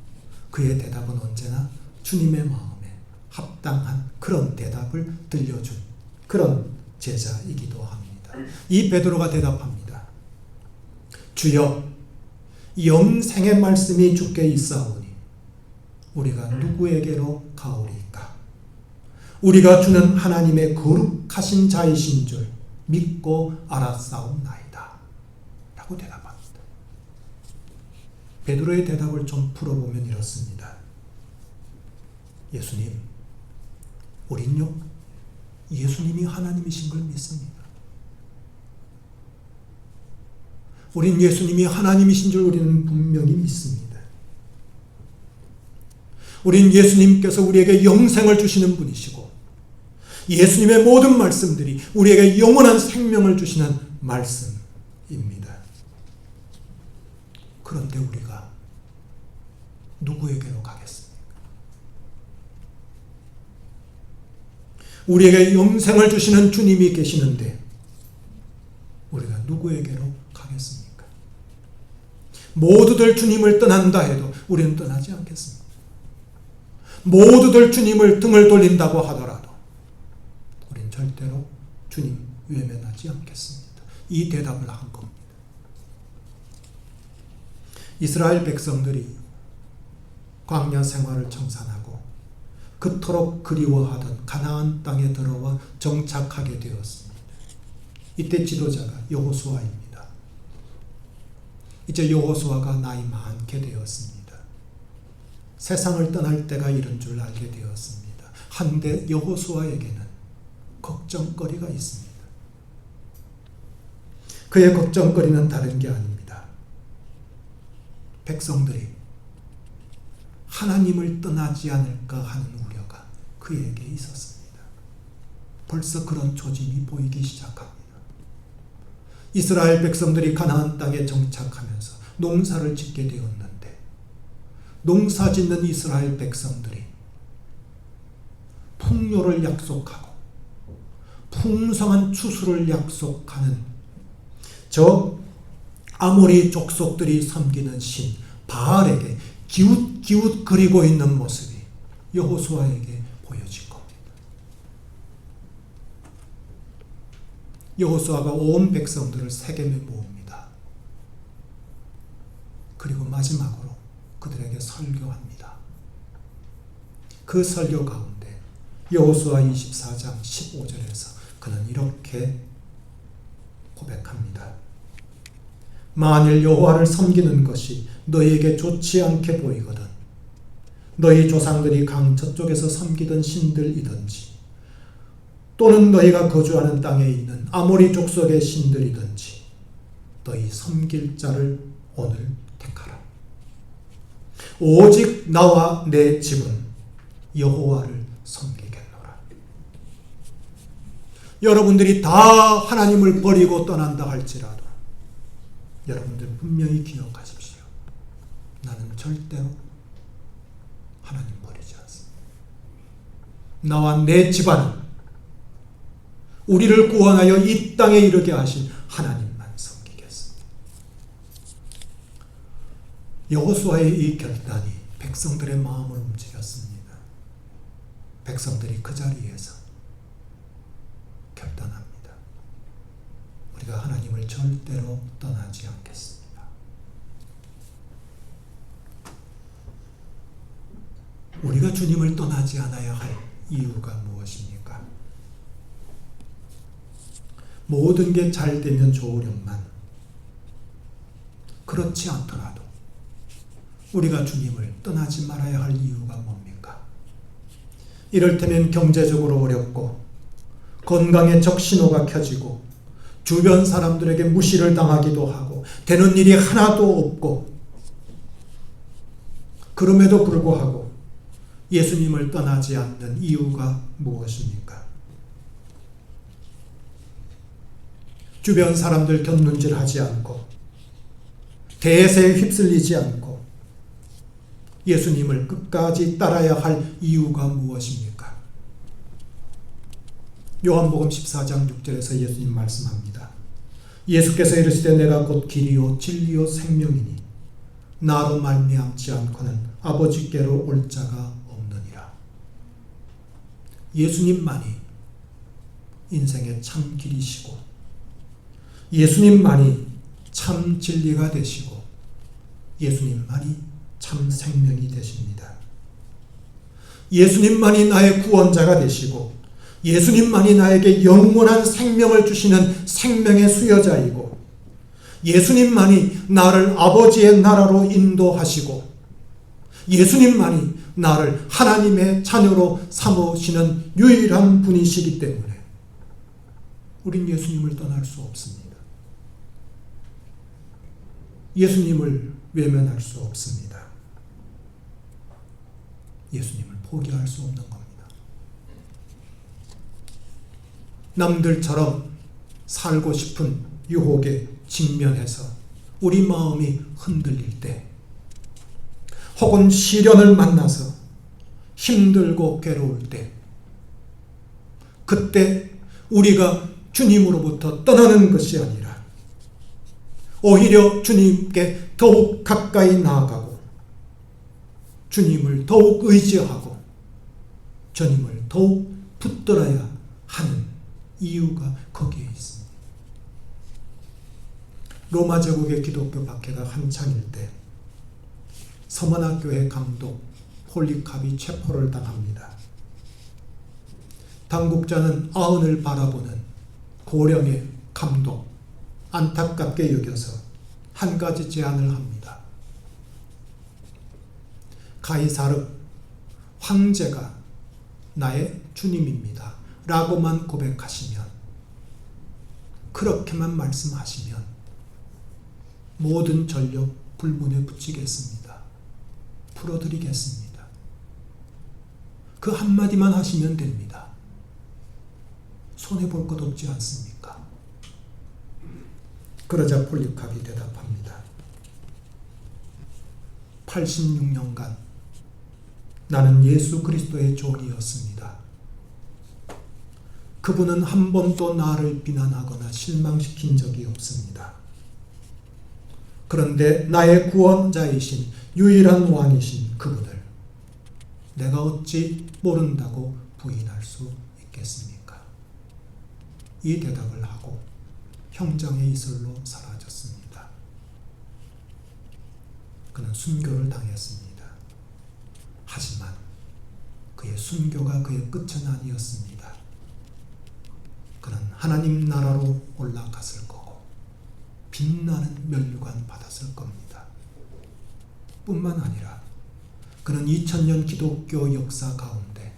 그의 대답은 언제나 주님의 마음에 합당한 그런 대답을 들려준 그런 제자이기도 합니다. 이 베드로가 대답합니다. 주여, 영생의 말씀이 주께 있사오니 우리가 누구에게로 가오리까? 우리가 주는 하나님의 거룩하신 자이신 줄 믿고 알았사옵나이다. 라고 대답합니다. 베드로의 대답을 좀 풀어보면 이렇습니다. 예수님, 우린요, 예수님이 하나님이신 걸 믿습니다. 우린 예수님이 하나님이신 줄 우리는 분명히 믿습니다. 우린 예수님께서 우리에게 영생을 주시는 분이시고 예수님의 모든 말씀들이 우리에게 영원한 생명을 주시는 말씀입니다. 그런데 우리가 누구에게로 가겠습니까? 우리에게 영생을 주시는 주님이 계시는데 우리가 누구에게로 가겠습니까? 모두들 주님을 떠난다 해도 우리는 떠나지 않겠습니다. 모두들 주님을 등을 돌린다고 하더라도 우리는 절대로 주님 외면하지 않겠습니다. 이 대답을 한 겁니다. 이스라엘 백성들이 광야 생활을 청산하고 그토록 그리워하던 가나안 땅에 들어와 정착하게 되었습니다. 이때 지도자가 여호수아입니다. 이제 여호수아가 나이 많게 되었습니다. 세상을 떠날 때가 이른 줄 알게 되었습니다. 한데 여호수아에게는 걱정거리가 있습니다. 그의 걱정거리는 다른 게 아닙니다. 백성들이 하나님을 떠나지 않을까 하는 우려가 그에게 있었습니다. 벌써 그런 조짐이 보이기 시작합니다. 이스라엘 백성들이 가나안 땅에 정착하면서 농사를 짓게 되었는데 농사 짓는 이스라엘 백성들이 풍요를 약속하고 풍성한 추수를 약속하는 저 아모리 족속들이 섬기는 신 바알에게 기웃기웃 거리고 있는 모습이 여호수아에게 보여진 겁니다. 여호수아가 온 백성들을 세겜에 모읍니다. 그리고 마지막으로 그들에게 설교합니다. 그 설교 가운데 여호수아 24장 15절에서 그는 이렇게 고백합니다. 만일 여호와를 섬기는 것이 너희에게 좋지 않게 보이거든 너희 조상들이 강 저쪽에서 섬기던 신들이든지 또는 너희가 거주하는 땅에 있는 아모리 족속의 신들이든지 너희 섬길 자를 오늘 택하라. 오직 나와 내 집은 여호와를 섬기겠노라. 여러분들이 다 하나님을 버리고 떠난다 할지라도 여러분들 분명히 기억하십시오. 나는 절대로 하나님 버리지 않습니다. 나와 내 집안은 우리를 구원하여 이 땅에 이르게 하신 하나님만 섬기겠습니다. 여호수아의 이 결단이 백성들의 마음을 움직였습니다. 백성들이 그 자리에서 결단합니다. 우리가 하나님을 절대로 떠나지 않겠습니다. 우리가 주님을 떠나지 않아야 할 이유가 무엇입니까? 모든 게 잘 되면 좋으련만 그렇지 않더라도 우리가 주님을 떠나지 말아야 할 이유가 뭡니까? 이를테면 경제적으로 어렵고 건강에 적신호가 켜지고 주변 사람들에게 무시를 당하기도 하고 되는 일이 하나도 없고, 그럼에도 불구하고 예수님을 떠나지 않는 이유가 무엇입니까? 주변 사람들 곁눈질하지 않고 대세에 휩쓸리지 않고 예수님을 끝까지 따라야 할 이유가 무엇입니까? 요한복음 14장 6절에서 예수님 말씀합니다. 예수께서 이르시되 내가 곧 길이요 진리요 생명이니 나로 말미암지 않고는 아버지께로 올 자가 없느니라. 예수님만이 인생의 참 길이시고 예수님만이 참 진리가 되시고 예수님만이 참 생명이 되십니다. 예수님만이 나의 구원자가 되시고 예수님만이 나에게 영원한 생명을 주시는 생명의 수여자이고 예수님만이 나를 아버지의 나라로 인도하시고 예수님만이 나를 하나님의 자녀로 삼으시는 유일한 분이시기 때문에 우린 예수님을 떠날 수 없습니다. 예수님을 외면할 수 없습니다. 예수님을 포기할 수 없는 겁니다. 남들처럼 살고 싶은 유혹에 직면해서 우리 마음이 흔들릴 때, 혹은 시련을 만나서 힘들고 괴로울 때, 그때 우리가 주님으로부터 떠나는 것이 아니라 오히려 주님께 더욱 가까이 나아가고 주님을 더욱 의지하고 주님을 더욱 붙들어야 하는 이유가 거기에 있습니다. 로마 제국의 기독교 박해가 한창일 때 서머나 교회 감독 폴리캅이 체포를 당합니다. 당국자는 아흔을 바라보는 고령의 감독 안타깝게 여겨서 한 가지 제안을 합니다. 가이사르, 황제가 나의 주님입니다 라고만 고백하시면, 그렇게만 말씀하시면 모든 전력 불문에 붙이겠습니다. 풀어드리겠습니다. 그 한마디만 하시면 됩니다. 손해볼 것 없지 않습니까? 그러자 폴리캅이 대답합니다. 86년간 나는 예수 그리스도의 종이었습니다. 그분은 한 번도 나를 비난하거나 실망시킨 적이 없습니다. 그런데 나의 구원자이신 유일한 왕이신 그분을 내가 어찌 모른다고 부인할 수 있겠습니까? 이 대답을 하고 형장의 이슬로 사라졌습니다. 그는 순교를 당했습니다. 하지만 그의 순교가 그의 끝은 아니었습니다. 그는 하나님 나라로 올라갔을 거고 빛나는 면류관 받았을 겁니다. 뿐만 아니라 그는 2000년 기독교 역사 가운데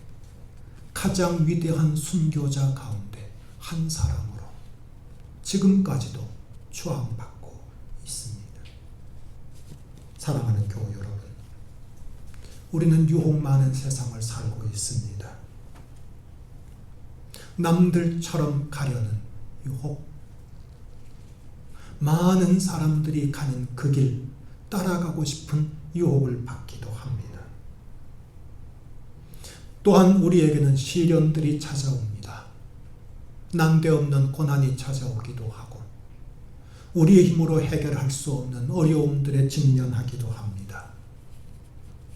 가장 위대한 순교자 가운데 한 사람으로 지금까지도 추앙받고 있습니다. 사랑하는 교우 여러분, 우리는 유혹 많은 세상을 살고 있습니다. 남들처럼 가려는 유혹, 많은 사람들이 가는 그 길 따라가고 싶은 유혹을 받기도 합니다. 또한 우리에게는 시련들이 찾아옵니다. 난데없는 고난이 찾아오기도 하고 우리의 힘으로 해결할 수 없는 어려움들에 직면하기도 합니다.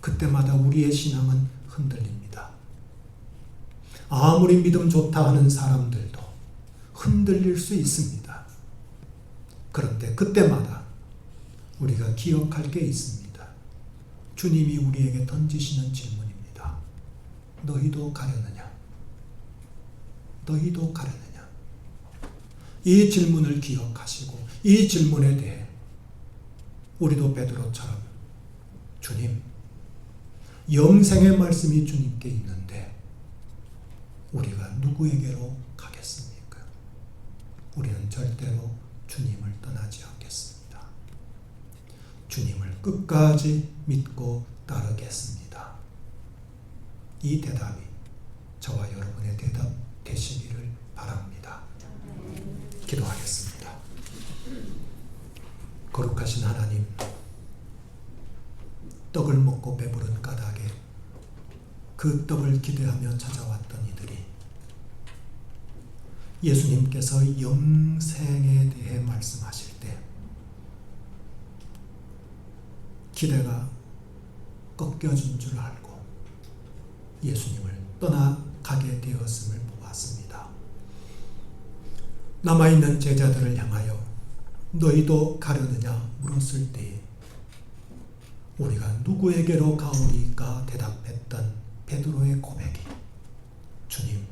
그때마다 우리의 신앙은 흔들립니다. 아무리 믿음 좋다 하는 사람들도 흔들릴 수 있습니다. 그런데 그때마다 우리가 기억할 게 있습니다. 주님이 우리에게 던지시는 질문입니다. 너희도 가려느냐? 너희도 가려느냐? 이 질문을 기억하시고 이 질문에 대해 우리도 베드로처럼 주님, 영생의 말씀이 주님께 있는데 우리가 누구에게로 가겠습니까? 하겠습니까? 우리는 절대로 주님을 떠나지 않겠습니다. 주님을 끝까지 믿고 따르겠습니다. 이 대답이 저와 여러분의 대답 되시기를 바랍니다. 기도하겠습니다. 거룩하신 하나님, 떡을 먹고 배부른 까닭에 그 떡을 기대하며 찾아왔던 이들이 예수님께서 영생에 대해 말씀하실 때 기대가 꺾여진 줄 알고 예수님을 떠나가게 되었음을 보았습니다. 남아있는 제자들을 향하여 너희도 가려느냐 물었을 때 우리가 누구에게로 가오리까 대답했던 베드로의 고백이 주님,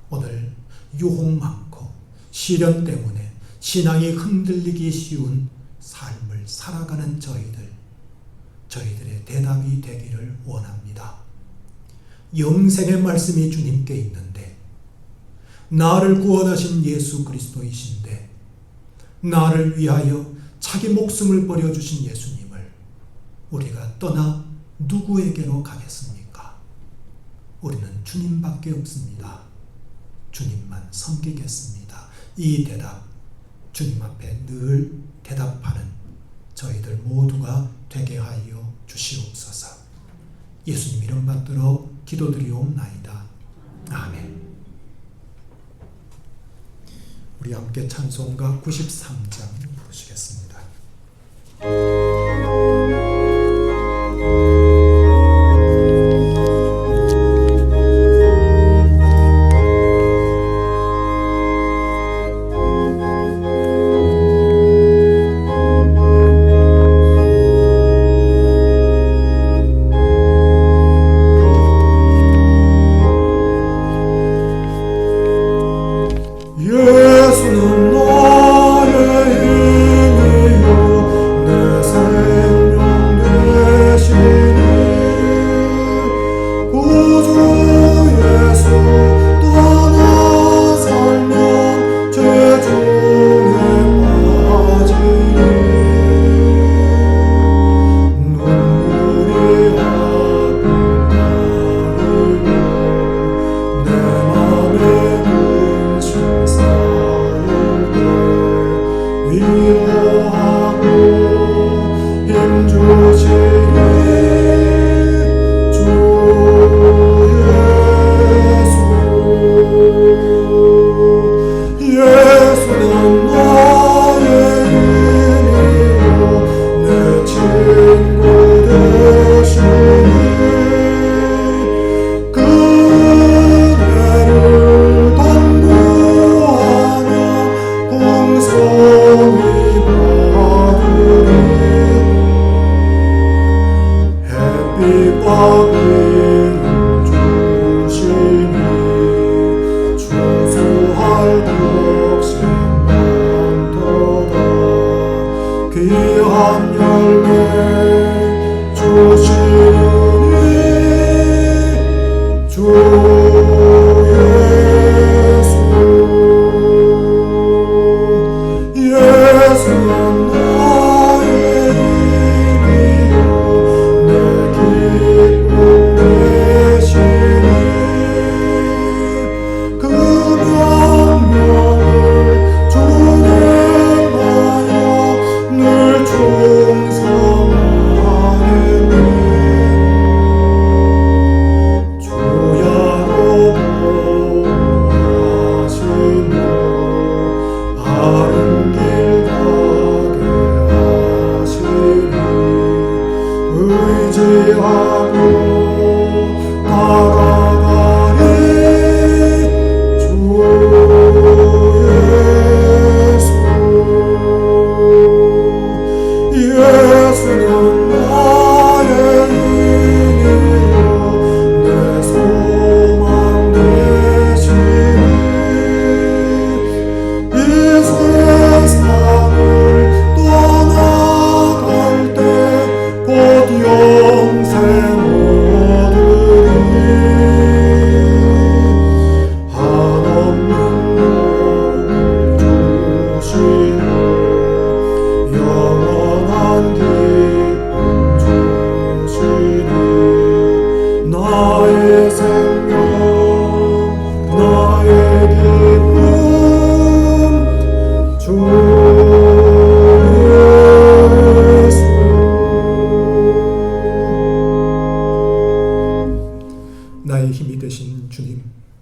오늘 유혹 많고 시련 때문에 신앙이 흔들리기 쉬운 삶을 살아가는 저희들의 대답이 되기를 원합니다. 영생의 말씀이 주님께 있는데 나를 구원하신 예수 그리스도이신데 나를 위하여 자기 목숨을 버려주신 예수님을 우리가 떠나 누구에게로 가겠습니까? 우리는 주님밖에 없습니다. 주님만 섬기겠습니다. 이 대답 주님 앞에 늘 대답하는 저희들 모두가 되게 하여 주시옵소서. 예수님 이름 받들어 기도드리옵나이다. 아멘. 우리 함께 찬송가 93장 부르시겠습니다. 예수는 나의 힘이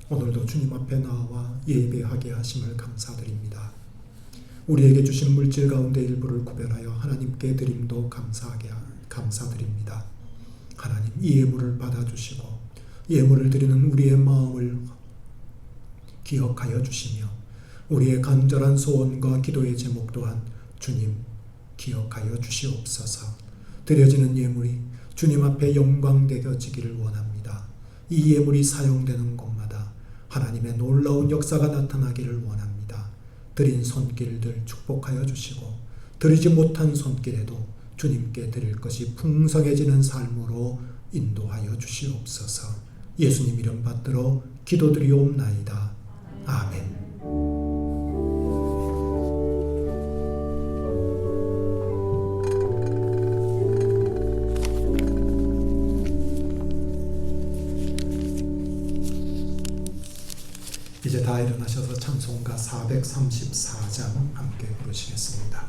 오늘도 주님 앞에 나와 예배하게 하심을 감사드립니다. 우리에게 주신 물질 가운데 일부를 구별하여 하나님께 드림도 감사드립니다. 하나님, 이 예물을 받아주시고 예물을 드리는 우리의 마음을 기억하여 주시며 우리의 간절한 소원과 기도의 제목 또한 주님 기억하여 주시옵소서. 드려지는 예물이 주님 앞에 영광되어지기를 원합니다. 이 예물이 사용되는 곳마다 하나님의 놀라운 역사가 나타나기를 원합니다. 드린 손길들 축복하여 주시고 드리지 못한 손길에도 주님께 드릴 것이 풍성해지는 삶으로 인도하여 주시옵소서. 예수님 이름 받들어 기도드리옵나이다. 아멘. 이제 다 일어나셔서 찬송가 434장 함께 부르시겠습니다.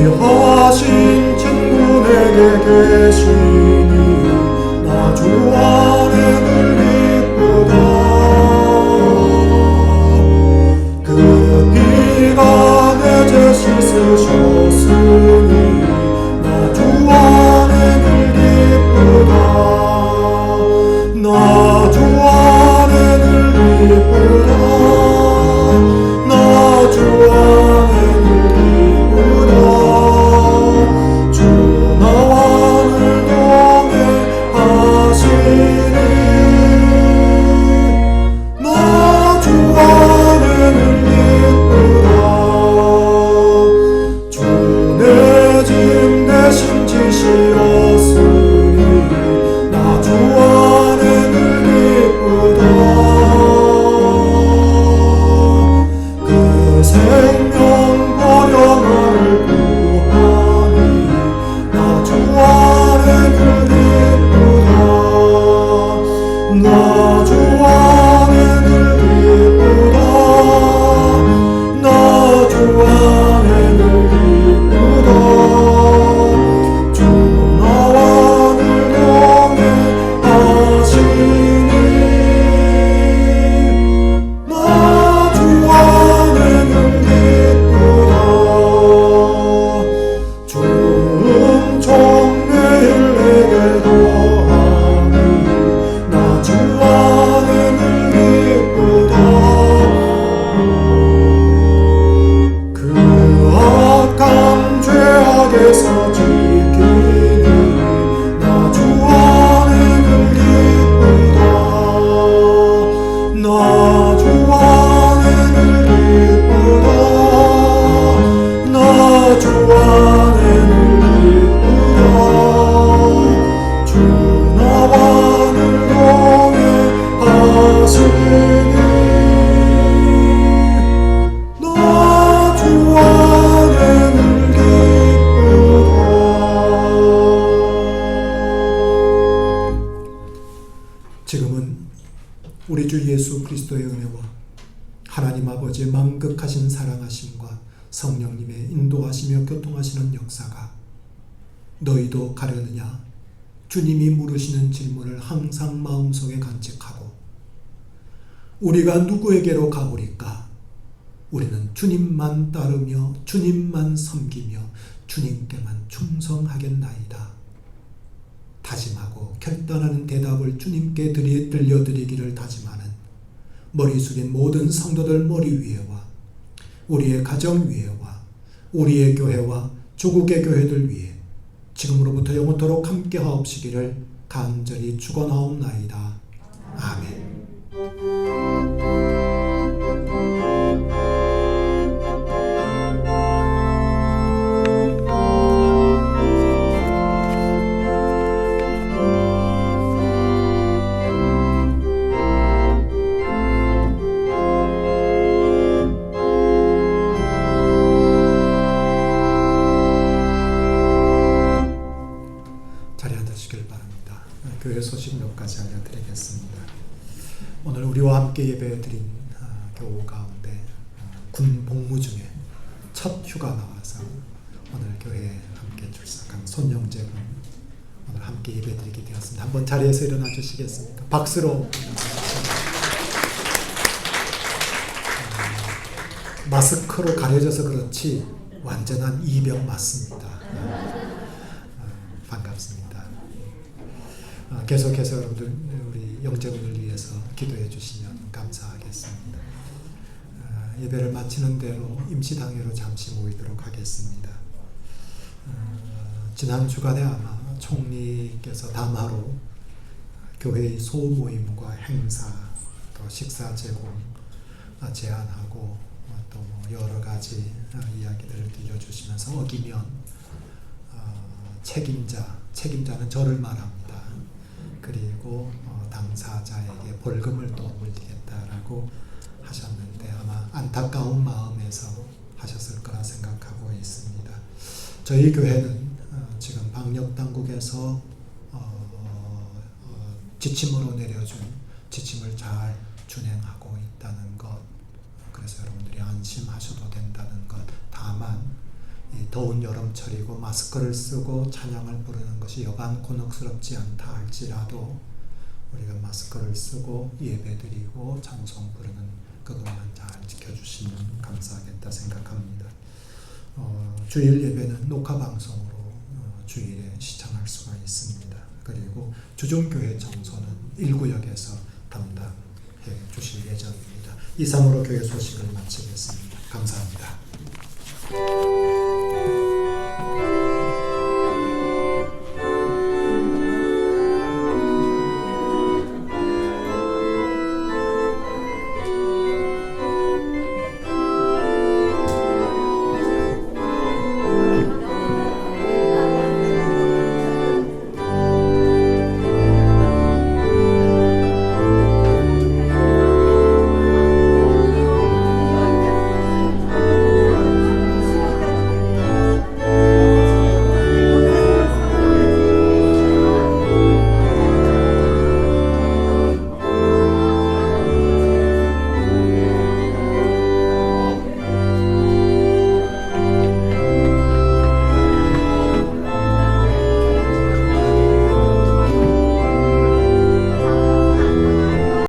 귀하신 친구에게 계시니 나 주 안에 늘 기쁘다. 그 피가 내 죄 씻으셨으니 나 주 안에 늘 기쁘다. 나 주 안에 늘 기쁘다. 나 주 안에 우리 주 예수 그리스도의 은혜와 하나님 아버지의 만극하신 사랑하심과 성령님의 인도하시며 교통하시는 역사가 너희도 가려느냐 주님이 물으시는 질문을 항상 마음속에 간직하고 우리가 누구에게로 가보리까? 우리는 주님만 따르며 주님만 섬기며 주님께만 충성하겠나이다. 다짐하고 결단하는 대답을 주님께 들려드리기를 다짐하는 머리 숙인 모든 성도들 머리 위에와 우리의 가정 위에와 우리의 교회와 조국의 교회들 위에 지금으로부터 영원토록 함께하옵시기를 간절히 축원하옵나이다. 아멘. 교회 소식 몇 가지 알려드리겠습니다. 오늘 우리와 함께 예배드린 교우 가운데 군 복무 중에 첫 휴가 나와서 오늘 교회에 함께 출석한 손영재 군 오늘 함께 예배드리게 되었습니다. 한번 자리에서 일어나 주시겠습니까? 박수로. 마스크로 가려져서 그렇지 완전한 이병 맞습니다. 반갑습니다. 계속해서 여러분들 우리 영재군을 위해서 기도해 주시면 감사하겠습니다. 예배를 마치는 대로 임시당회로 잠시 모이도록 하겠습니다. 지난 주간에 아마 총리께서 담화로 교회의 소모임과 행사 또 식사 제공 제안하고 또 여러 가지 이야기들을 들려주시면서 어기면 책임자는 저를 말합니다. 그리고 당사자에게 벌금을 또 물리겠다라고 하셨는데 아마 안타까운 마음에서 하셨을 거라 생각하고 있습니다. 저희 교회는 지금 방역당국에서 지침으로 내려준 지침을 잘 준행하고 있다는 것, 그래서 여러분들이 안심하셔도 된다는 것. 다만 이 더운 여름철이고 마스크를 쓰고 찬양을 부르는 것이 여간 곤혹스럽지 않다 할지라도 우리가 마스크를 쓰고 예배드리고 찬송 부르는 그것만 잘 지켜주시면 감사하겠다 생각합니다. 주일 예배는 녹화방송으로 주일에 시청할 수가 있습니다. 그리고 주종교회 청소는 1구역에서 담당해 주실 예정입니다. 이상으로 교회 소식을 마치겠습니다. 감사합니다.